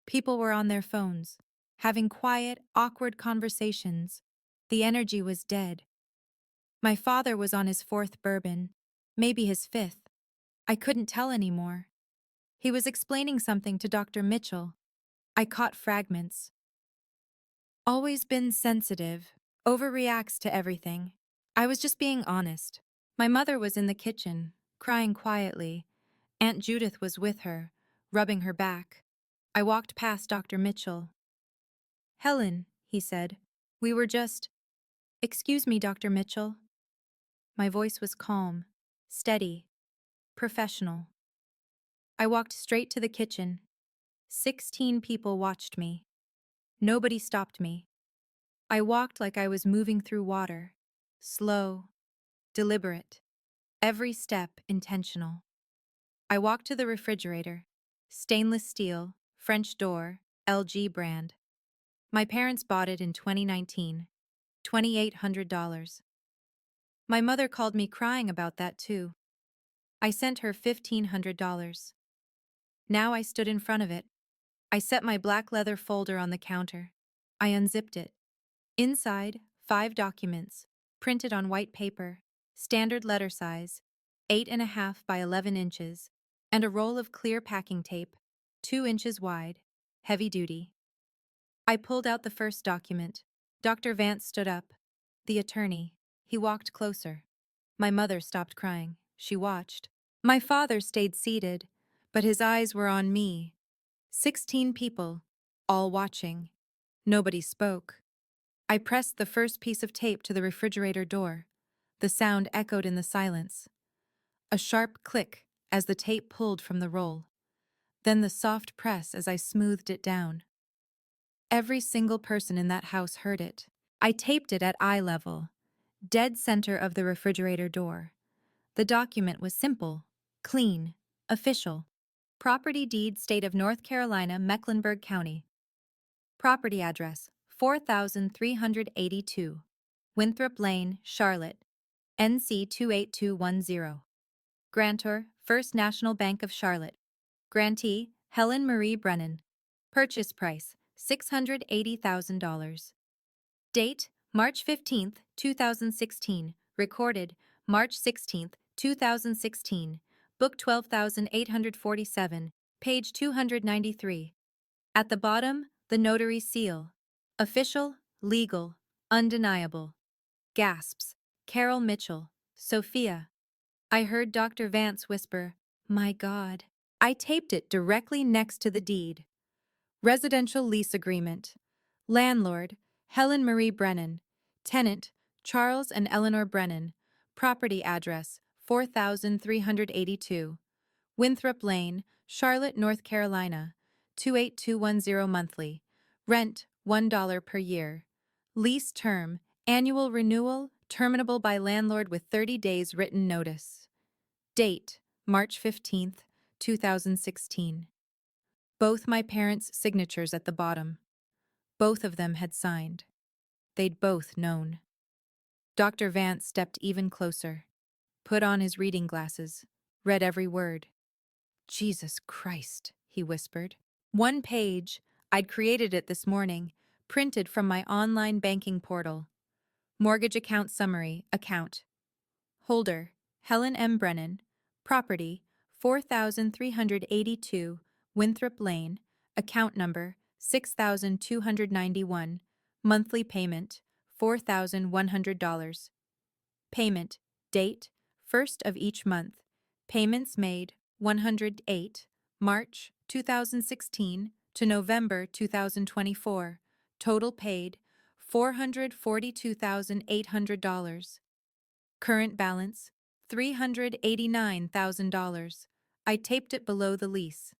People were on their phones, having quiet, awkward conversations. The energy was dead. My father was on his 4th bourbon, maybe his 5th. I couldn't tell anymore. He was explaining something to Dr. Mitchell. I caught fragments. Always been sensitive, overreacts to everything. I was just being honest. My mother was in the kitchen, crying quietly. Aunt Judith was with her, rubbing her back. I walked past Dr. Mitchell. Helen, he said, we were just... Excuse me, Dr. Mitchell. My voice was calm, steady, professional. I walked straight to the kitchen. 16 people watched me. Nobody stopped me. I walked like I was moving through water, slow, deliberate, every step intentional. I walked to the refrigerator, stainless steel, French door, LG brand. My parents bought it in 2019, $2,800. My mother called me crying about that too. I sent her $1,500. Now I stood in front of it. I set my black leather folder on the counter. I unzipped it. Inside, 5 documents, printed on white paper, standard letter size, 8.5 by 11 inches, and a roll of clear packing tape, 2 inches wide, heavy duty. I pulled out the first document. Dr. Vance stood up. The attorney. He walked closer. My mother stopped crying. She watched. My father stayed seated, but his eyes were on me. 16 people, all watching. Nobody spoke. I pressed the first piece of tape to the refrigerator door. The sound echoed in the silence. A sharp click as the tape pulled from the roll. Then the soft press as I smoothed it down. Every single person in that house heard it. I taped it at eye level, dead center of the refrigerator door. The document was simple, clean, official. Property deed, State of North Carolina, Mecklenburg County. Property address, 4382. Winthrop Lane, Charlotte, NC 28210. Grantor, First National Bank of Charlotte. Grantee, Helen Marie Brennan. Purchase price, $680,000. Date, March 15, 2016. Recorded, March 16, 2016. Book 12847, page 293. At the bottom, the notary seal. Official, legal, undeniable. Gasps. Carol Mitchell, Sophia. I heard Dr. Vance whisper, "My God." I taped it directly next to the deed. Residential lease agreement. Landlord, Helen Marie Brennan. Tenant, Charles and Eleanor Brennan. Property address, 4382. Winthrop Lane, Charlotte, North Carolina. 28210 monthly. Rent, $1 per year. Lease term, annual renewal, terminable by landlord with 30 days written notice. Date, March 15th, 2016. Both my parents' signatures at the bottom. Both of them had signed. They'd both known. Dr. Vance stepped even closer, put on his reading glasses, read every word. "Jesus Christ," he whispered. One page, I'd created it this morning, printed from my online banking portal. Mortgage account summary, account. Holder, Helen M. Brennan. Property, 4382 Winthrop Lane. Account number, 6291. Monthly payment, $4,100. Payment, date, 1st of each month. Payments made, 108, March 2016 to November 2024. Total paid, $442,800. Current balance, $389,000. I taped it below the lease.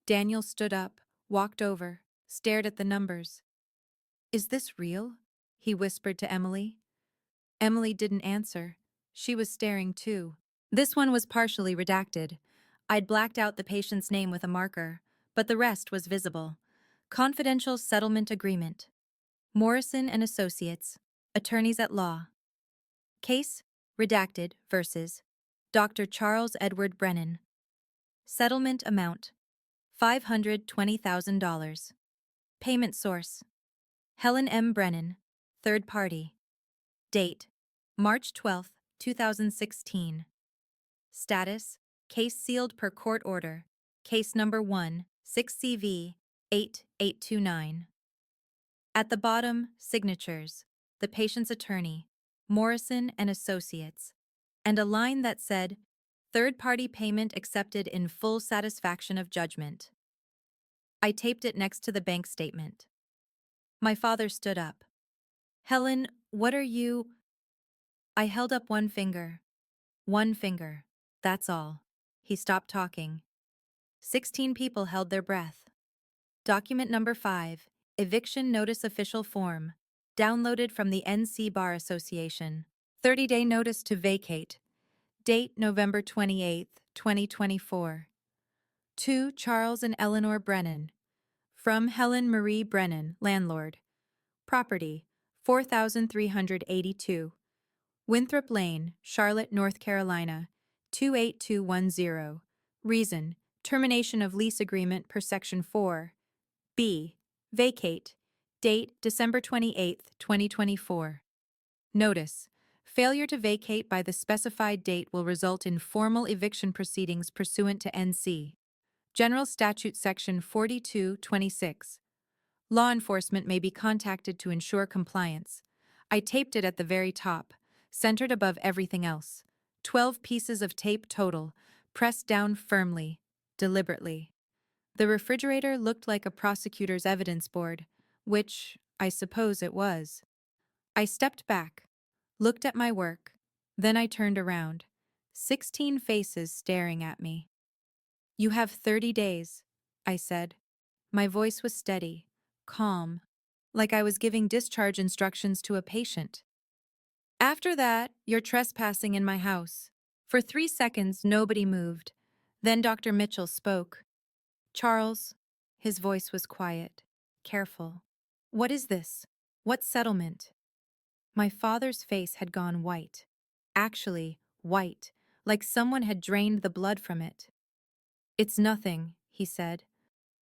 Daniel stood up, walked over, stared at the numbers. "Is this real?" he whispered to Emily. Emily didn't answer. She was staring too. This one was partially redacted. I'd blacked out the patient's name with a marker, but the rest was visible. Confidential settlement agreement. Morrison and Associates, attorneys at law. Case, redacted, versus Dr. Charles Edward Brennan. Settlement amount, $520,000. Payment source, Helen M. Brennan, third party. Date, March 12, 2016. Status, case sealed per court order. Case number 1, 6CV 8829. At the bottom, signatures, the patient's attorney, Morrison and Associates, and a line that said, "Third-party payment accepted in full satisfaction of judgment." I taped it next to the bank statement. My father stood up. "Helen, what are you—" I held up one finger. One finger. That's all. He stopped talking. 16 people held their breath. Document number 5, Eviction Notice Official Form, downloaded from the NC Bar Association. 30-day notice to vacate. Date November 28, 2024. To Charles and Eleanor Brennan. From Helen Marie Brennan, landlord. Property, 4382. Winthrop Lane, Charlotte, North Carolina, 28210. Reason, termination of lease agreement per Section 4. B. Vacate. Date December 28, 2024. Notice, failure to vacate by the specified date will result in formal eviction proceedings pursuant to NC. General Statute Section 4226. Law enforcement may be contacted to ensure compliance. I taped it at the very top, centered above everything else. 12 pieces of tape total, pressed down firmly, deliberately. The refrigerator looked like a prosecutor's evidence board, which I suppose it was. I stepped back, looked at my work, then I turned around. 16 faces staring at me. "You have 30 days, I said. My voice was steady, calm, like I was giving discharge instructions to a patient. "After that, you're trespassing in my house." For 3 seconds, nobody moved. Then Dr. Mitchell spoke. "Charles," his voice was quiet, careful. "What is this? What settlement?" My father's face had gone white. Actually, white, like someone had drained the blood from it. "It's nothing," he said.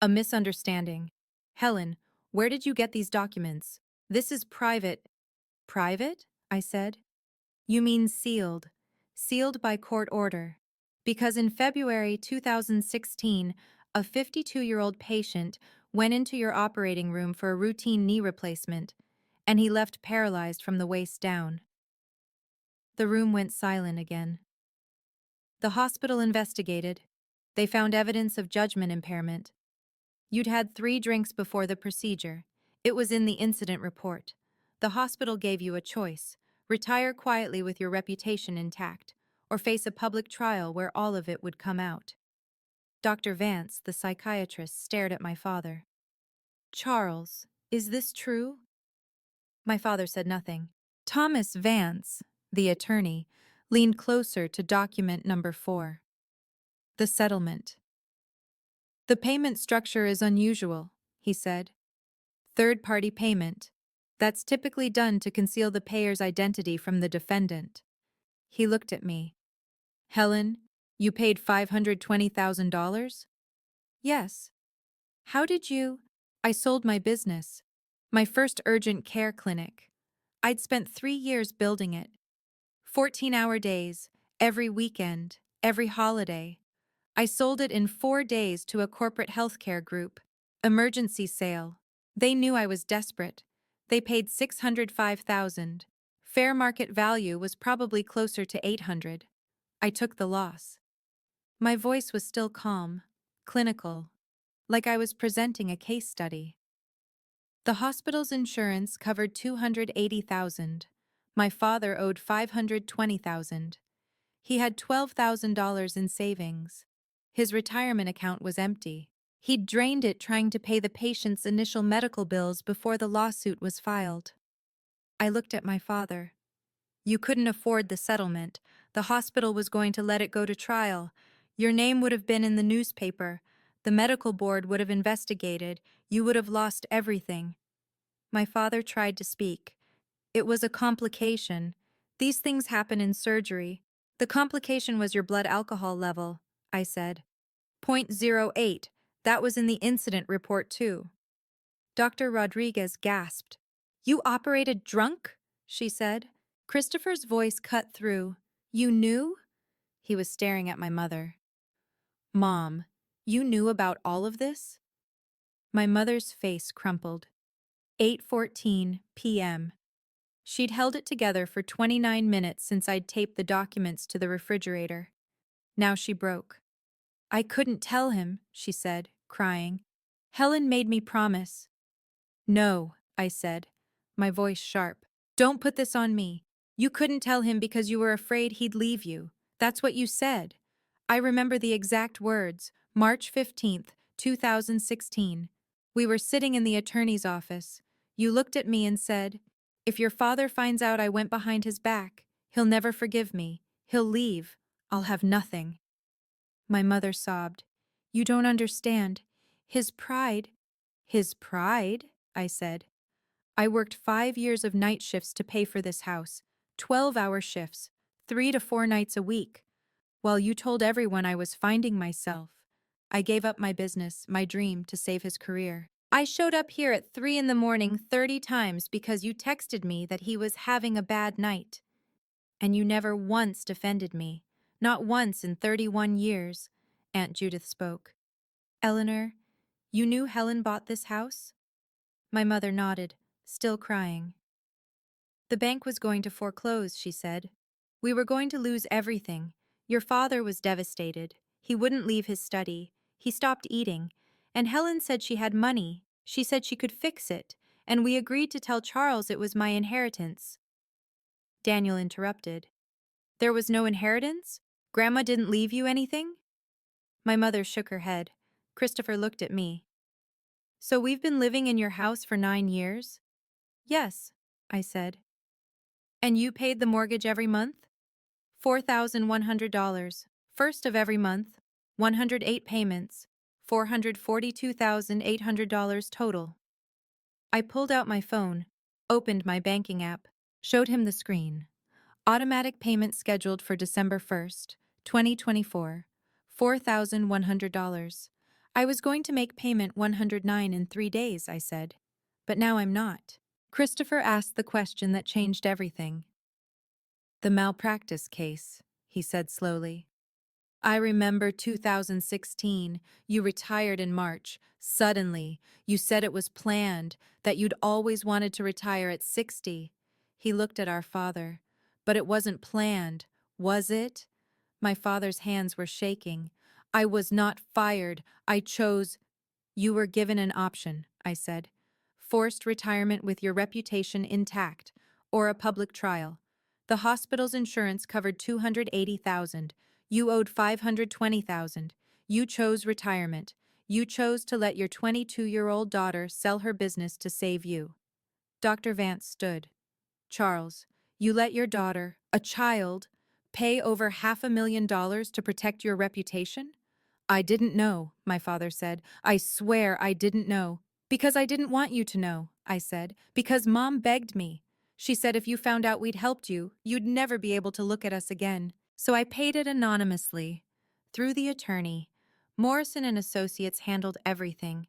"A misunderstanding. Helen, where did you get these documents? This is private." "Private?" I said. "You mean sealed. Sealed by court order. Because in February 2016, a 52-year-old patient went into your operating room for a routine knee replacement, and he left paralyzed from the waist down." The room went silent again. The hospital investigated. They found evidence of judgment impairment. You'd had 3 drinks before the procedure. It was in the incident report. The hospital gave you a choice: retire quietly with your reputation intact, or face a public trial where all of it would come out. Dr. Vance, the psychiatrist, stared at my father. Charles, is this true? My father said nothing. Thomas Vance, the attorney, leaned closer to document number 4. The settlement. The payment structure is unusual, he said. Third-party payment. That's typically done to conceal the payer's identity from the defendant. He looked at me. Helen, you paid $520,000? Yes. How did you? I sold my business. My first urgent care clinic. I'd spent 3 years building it. 14-hour days, every weekend, every holiday. I sold it in 4 days to a corporate healthcare group. Emergency sale. They knew I was desperate. They paid $605,000. Fair market value was probably closer to $800,000. I took the loss. My voice was still calm, clinical, like I was presenting a case study. The hospital's insurance covered $280,000. My father owed $520,000. He had $12,000 in savings. His retirement account was empty. He'd drained it trying to pay the patient's initial medical bills before the lawsuit was filed. I looked at my father. You couldn't afford the settlement. The hospital was going to let it go to trial. Your name would have been in the newspaper. The medical board would have investigated. You would have lost everything. My father tried to speak. It was a complication. These things happen in surgery. The complication was your blood alcohol level, I said. 0.08. That was in the incident report too. Dr. Rodriguez gasped. You operated drunk? She said. Christopher's voice cut through. You knew? He was staring at my mother. Mom, you knew about all of this? My mother's face crumpled. 8:14 p.m. She'd held it together for 29 minutes since I'd taped the documents to the refrigerator. Now she broke. I couldn't tell him, she said, crying. Helen made me promise. No, I said, my voice sharp. Don't put this on me. You couldn't tell him because you were afraid he'd leave you. That's what you said. I remember the exact words, March 15th, 2016. We were sitting in the attorney's office. You looked at me and said, if your father finds out I went behind his back, he'll never forgive me. He'll leave. I'll have nothing. My mother sobbed. You don't understand. His pride. His pride? I said. I worked 5 years of night shifts to pay for this house, 12-hour shifts, 3 to 4 nights a week. While you told everyone I was finding myself, I gave up my business, my dream, to save his career. I showed up here at 3 in the morning 30 times because you texted me that he was having a bad night. And you never once defended me, not once in 31 years, Aunt Judith spoke. Eleanor, you knew Helen bought this house? My mother nodded, still crying. The bank was going to foreclose, she said. We were going to lose everything. Your father was devastated. He wouldn't leave his study. He stopped eating. And Helen said she had money. She said she could fix it. And we agreed to tell Charles it was my inheritance. Daniel interrupted. There was no inheritance? Grandma didn't leave you anything? My mother shook her head. Christopher looked at me. So we've been living in your house for 9 years? Yes, I said. And you paid the mortgage every month? $4,100, first of every month, 108 payments, $442,800 total. I pulled out my phone, opened my banking app, showed him the screen. Automatic payment scheduled for December 1st, 2024, $4,100. I was going to make payment 109 in 3 days, I said. But now I'm not. Christopher asked the question that changed everything. The malpractice case, he said slowly. I remember 2016. You retired in March. Suddenly, you said it was planned, that you'd always wanted to retire at 60. He looked at our father. But it wasn't planned, was it? My father's hands were shaking. I was not fired. I chose. You were given an option, I said. Forced retirement with your reputation intact, or a public trial. The hospital's insurance covered $280,000. You owed $520,000. You chose retirement. You chose to let your 22-year-old daughter sell her business to save you. Dr. Vance stood. Charles, you let your daughter, a child, pay over $500,000 to protect your reputation? I didn't know, my father said. I swear I didn't know. Because I didn't want you to know, I said. Because Mom begged me. She said if you found out we'd helped you, you'd never be able to look at us again. So I paid it anonymously. Through the attorney. Morrison and Associates handled everything.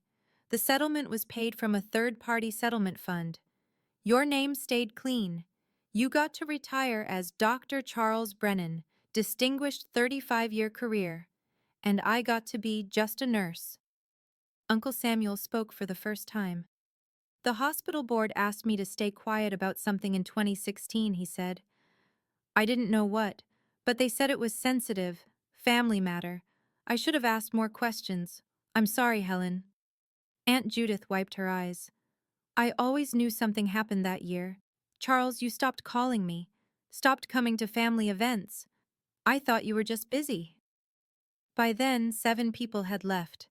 The settlement was paid from a third-party settlement fund. Your name stayed clean. You got to retire as Dr. Charles Brennan, distinguished 35-year career. And I got to be just a nurse. Uncle Samuel spoke for the first time. The hospital board asked me to stay quiet about something in 2016, he said. I didn't know what, but they said it was sensitive, family matter. I should have asked more questions. I'm sorry, Helen. Aunt Judith wiped her eyes. I always knew something happened that year. Charles, you stopped calling me, stopped coming to family events. I thought you were just busy. By then, 7 people had left.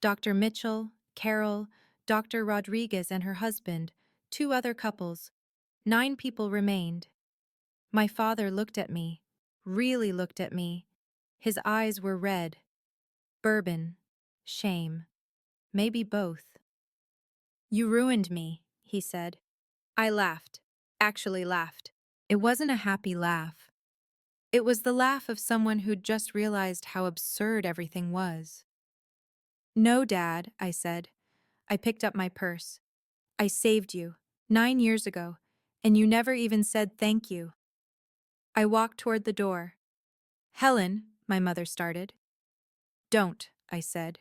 Dr. Mitchell, Carol, Dr. Rodriguez and her husband, 2 other couples. 9 people remained. My father looked at me, really looked at me. His eyes were red. Bourbon. Shame. Maybe both. You ruined me, he said. I laughed. Actually laughed. It wasn't a happy laugh. It was the laugh of someone who'd just realized how absurd everything was. No, Dad, I said. I picked up my purse. I saved you, 9 years ago, and you never even said thank you. I walked toward the door. Helen, my mother started. Don't, I said.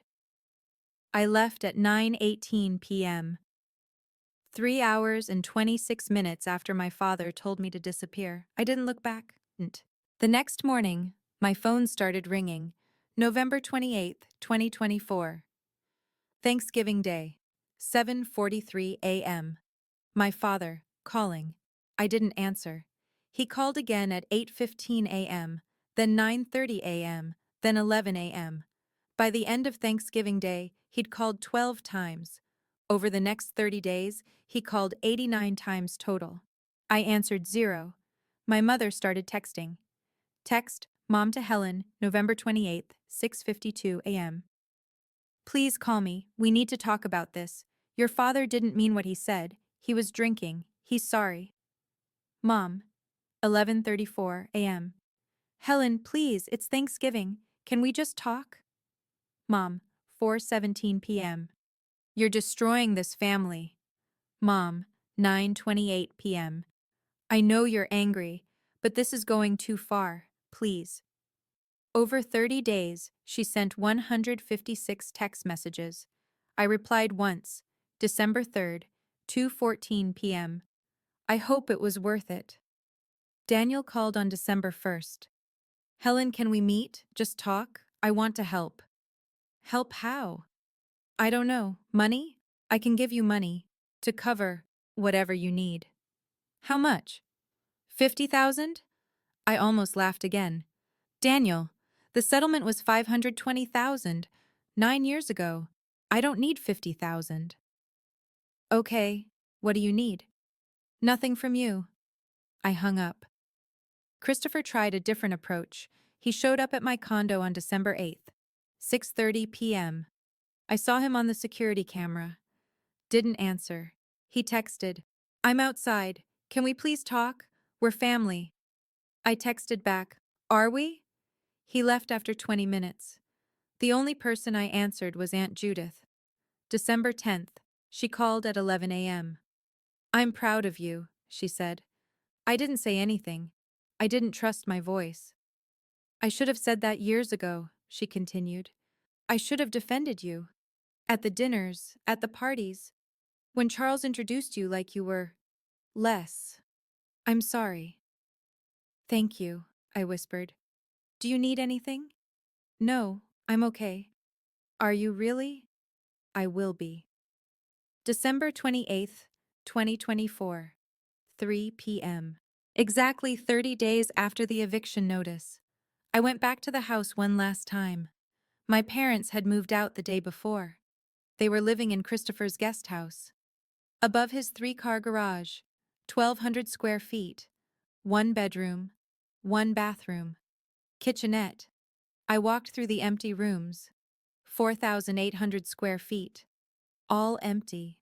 I left at 9:18 p.m. 3 hours and 26 minutes after my father told me to disappear. I didn't look back. The next morning, my phone started ringing. November 28th, 2024. Thanksgiving Day, 7:43 a.m. My father, calling. I didn't answer. He called again at 8:15 a.m., then 9:30 a.m., then 11 a.m. By the end of Thanksgiving Day, he'd called 12 times. Over the next 30 days, he called 89 times total. I answered 0. My mother started texting. Text, Mom to Helen, November 28th, 6:52 a.m. Please call me. We need to talk about this. Your father didn't mean what he said. He was drinking. He's sorry. Mom, 11:34 a.m. Helen, please, it's Thanksgiving. Can we just talk? Mom, 4:17 p.m. You're destroying this family. Mom, 9:28 p.m. I know you're angry, but this is going too far. Please. Over 30 days, she sent 156 text messages. I replied once, December 3rd, 2:14 p.m. I hope it was worth it. Daniel called on December 1st. Helen, can we meet? Just talk? I want to help. Help how? I don't know. Money? I can give you money. To cover whatever you need. How much? 50,000? I almost laughed again. Daniel, the settlement was 520,000. 9 years ago. I don't need 50,000. Okay, what do you need? Nothing from you. I hung up. Christopher tried a different approach. He showed up at my condo on December 8th, 6:30 p.m. I saw him on the security camera. Didn't answer. He texted, I'm outside. Can we please talk? We're family. I texted back, Are we? He left after 20 minutes. The only person I answered was Aunt Judith. December 10th. She called at 11 a.m. I'm proud of you, she said. I didn't say anything. I didn't trust my voice. I should have said that years ago, she continued. I should have defended you. At the dinners, at the parties, when Charles introduced you like you were less. I'm sorry. Thank you, I whispered. Do you need anything? No, I'm okay. Are you really? I will be. December 28th, 2024, 3 p.m. Exactly 30 days after the eviction notice, I went back to the house one last time. My parents had moved out the day before. They were living in Christopher's guest house. Above his three-car garage, 1,200 square feet, one bedroom, one bathroom, kitchenette. I walked through the empty rooms, 4,800 square feet, all empty.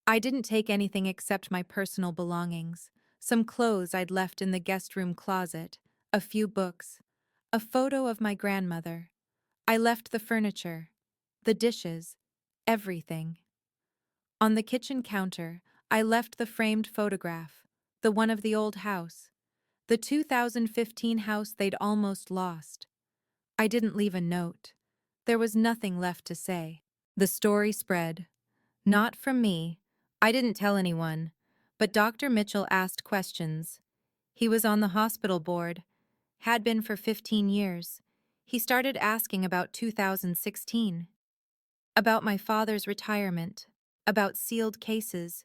I didn't take anything except my personal belongings, some clothes I'd left in the guest room closet, a few books, a photo of my grandmother. I left the furniture, the dishes, everything. On the kitchen counter, I left the framed photograph, the one of the old house, the 2015 house they'd almost lost. I didn't leave a note. There was nothing left to say. The story spread. Not from me. I didn't tell anyone. But Dr. Mitchell asked questions. He was on the hospital board, had been for 15 years. He started asking about 2016, about my father's retirement, about sealed cases.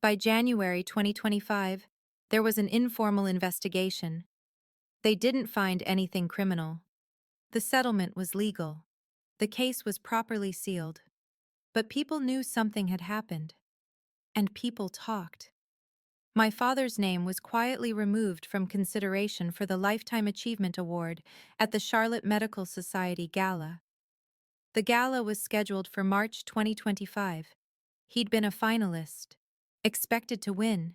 By January 2025, there was an informal investigation. They didn't find anything criminal. The settlement was legal. The case was properly sealed. But people knew something had happened. And people talked. My father's name was quietly removed from consideration for the Lifetime Achievement Award at the Charlotte Medical Society Gala. The gala was scheduled for March 2025. He'd been a finalist, expected to win.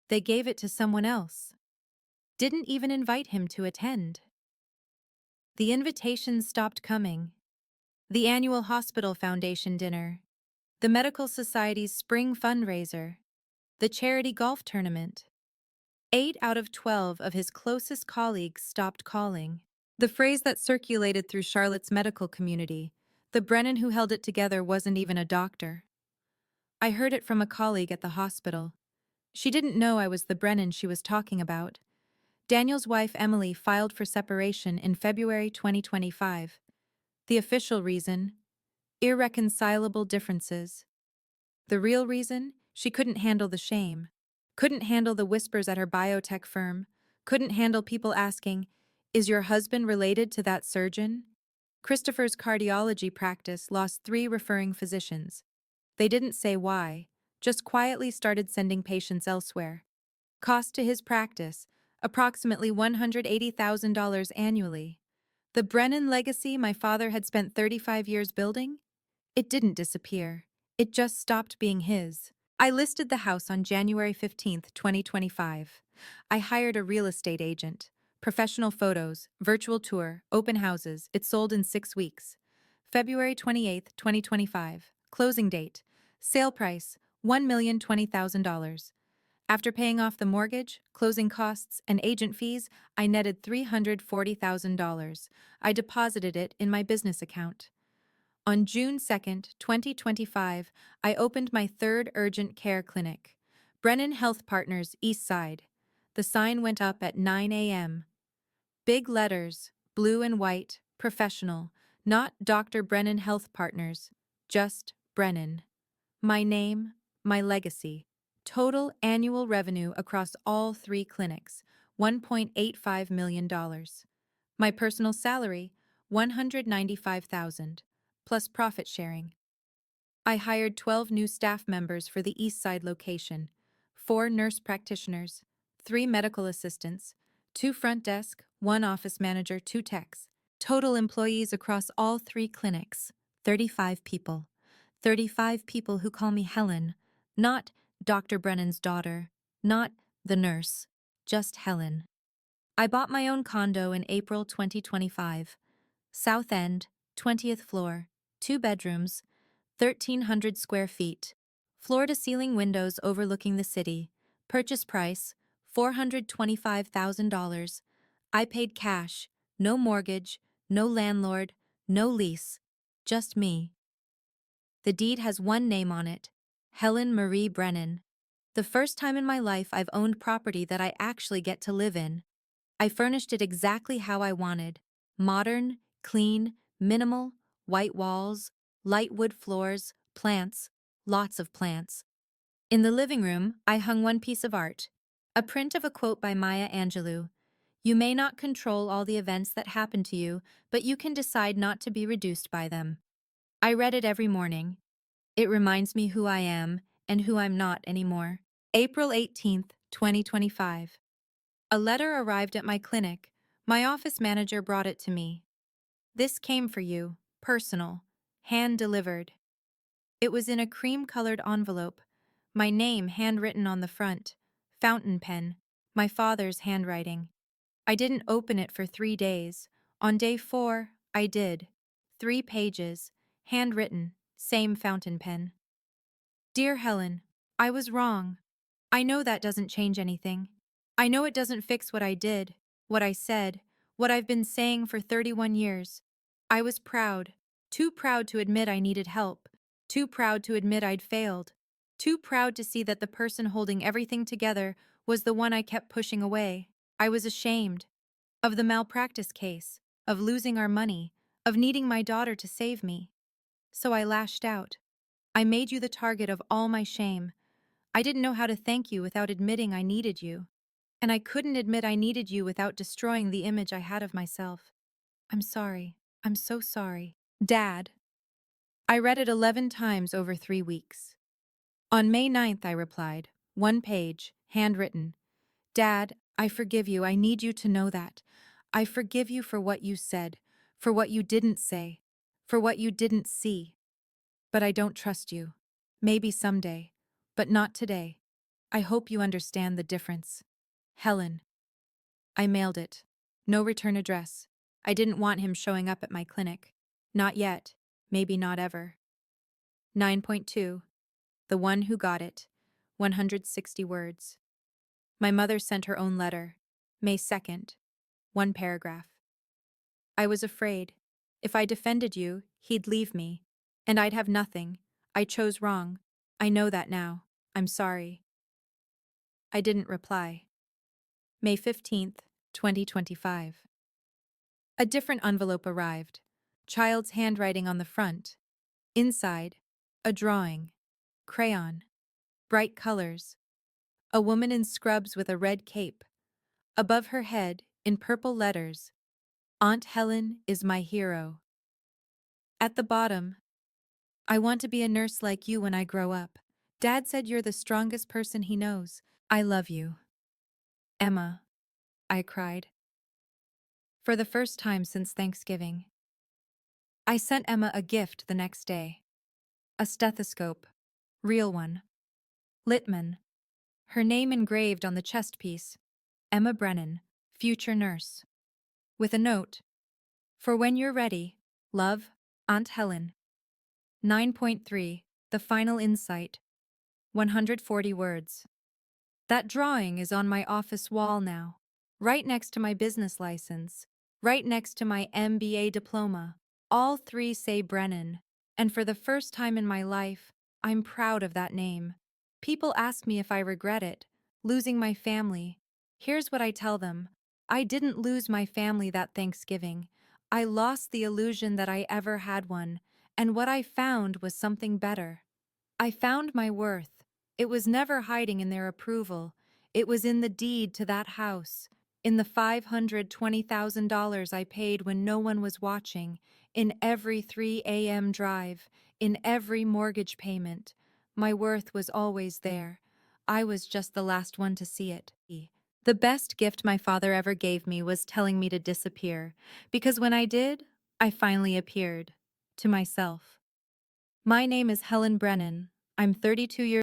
They gave it to someone else. Didn't even invite him to attend. The invitations stopped coming. The annual Hospital Foundation dinner, the Medical Society's spring fundraiser, the charity golf tournament. 8 out of 12 of his closest colleagues stopped calling. The phrase that circulated through Charlotte's medical community, the Brennan who held it together wasn't even a doctor. I heard it from a colleague at the hospital. She didn't know I was the Brennan she was talking about. Daniel's wife Emily filed for separation in February 2025. The official reason: irreconcilable differences. The real reason? She couldn't handle the shame. Couldn't handle the whispers at her biotech firm. Couldn't handle people asking, "Is your husband related to that surgeon?" Christopher's cardiology practice lost 3 referring physicians. They didn't say why, just quietly started sending patients elsewhere. Cost to his practice, approximately $180,000 annually. The Brennan legacy my father had spent 35 years building? It didn't disappear. It just stopped being his. I listed the house on January 15th, 2025. I hired a real estate agent. Professional photos, virtual tour, open houses. It sold in 6 weeks. February 28th, 2025. Closing date. Sale price, $1,020,000. After paying off the mortgage, closing costs, and agent fees, I netted $340,000. I deposited it in my business account. On June 2nd, 2025, I opened my 3rd urgent care clinic, Brennan Health Partners, East Side. The sign went up at 9 a.m. Big letters, blue and white, professional, not Dr. Brennan Health Partners, just Brennan. My name, my legacy. Total annual revenue across all 3 clinics, $1.85 million. My personal salary, $195,000, plus profit sharing. I hired 12 new staff members for the East Side location, 4 nurse practitioners, 3 medical assistants, 2 front desk, 1 office manager, 2 techs. Total employees across all 3 clinics, 35 people. 35 people who call me Helen, not Dr. Brennan's daughter, not the nurse, just Helen. I bought my own condo in April 2025. South End, 20th floor, 2 bedrooms, 1,300 square feet, floor-to-ceiling windows overlooking the city. Purchase price, $425,000. I paid cash, no mortgage, no landlord, no lease, just me. The deed has one name on it, Helen Marie Brennan. The first time in my life I've owned property that I actually get to live in. I furnished it exactly how I wanted: modern, clean, minimal, white walls, light wood floors, plants, lots of plants. In the living room, I hung one piece of art, a print of a quote by Maya Angelou. You may not control all the events that happen to you, but you can decide not to be reduced by them. I read it every morning. It reminds me who I am and who I'm not anymore. April 18th, 2025. A letter arrived at my clinic. My office manager brought it to me. This came for you, personal, hand-delivered. It was in a cream-colored envelope, my name handwritten on the front, fountain pen, my father's handwriting. I didn't open it for 3 days. On day 4, I did. 3 pages, handwritten, same fountain pen. Dear Helen, I was wrong. I know that doesn't change anything. I know it doesn't fix what I did, what I said, what I've been saying for 31 years. I was proud, too proud to admit I needed help, too proud to admit I'd failed, too proud to see that the person holding everything together was the one I kept pushing away. I was ashamed of the malpractice case, of losing our money, of needing my daughter to save me. So I lashed out. I made you the target of all my shame. I didn't know how to thank you without admitting I needed you. And I couldn't admit I needed you without destroying the image I had of myself. I'm sorry. I'm so sorry. Dad. I read it 11 times over 3 weeks. On May 9th, I replied, 1 page, handwritten. Dad, I forgive you. I need you to know that. I forgive you for what you said, for what you didn't say, for what you didn't see. But I don't trust you. Maybe someday, but not today. I hope you understand the difference. Helen. I mailed it. No return address. I didn't want him showing up at my clinic. Not yet. Maybe not ever. 9.2. The one who got it. 160 words. My mother sent her own letter. May 2nd. 1 paragraph. I was afraid. If I defended you, he'd leave me. And I'd have nothing. I chose wrong. I know that now. I'm sorry. I didn't reply. May 15th, 2025. A different envelope arrived. Child's handwriting on the front. Inside, a drawing. Crayon. Bright colors. A woman in scrubs with a red cape. Above her head, in purple letters, Aunt Helen is my hero. At the bottom, I want to be a nurse like you when I grow up. Dad said you're the strongest person he knows. I love you. Emma, I cried. For the first time since Thanksgiving. I sent Emma a gift the next day. A stethoscope. Real one. Littman. Her name engraved on the chest piece. Emma Brennan, future nurse. With a note. For when you're ready, love, Aunt Helen. 9.3. The final insight. 140 words. That drawing is on my office wall now, right next to my business license, right next to my MBA diploma. All 3 say Brennan, and for the first time in my life, I'm proud of that name. People ask me if I regret it, losing my family. Here's what I tell them. I didn't lose my family that Thanksgiving. I lost the illusion that I ever had one, and what I found was something better. I found my worth. It was never hiding in their approval. It was in the deed to that house, in the $520,000 I paid when no one was watching, in every 3 a.m. drive, in every mortgage payment. My worth was always there. I was just the last one to see it. The best gift my father ever gave me was telling me to disappear, because when I did, I finally appeared. To myself. My name is Helen Brennan. I'm 32 years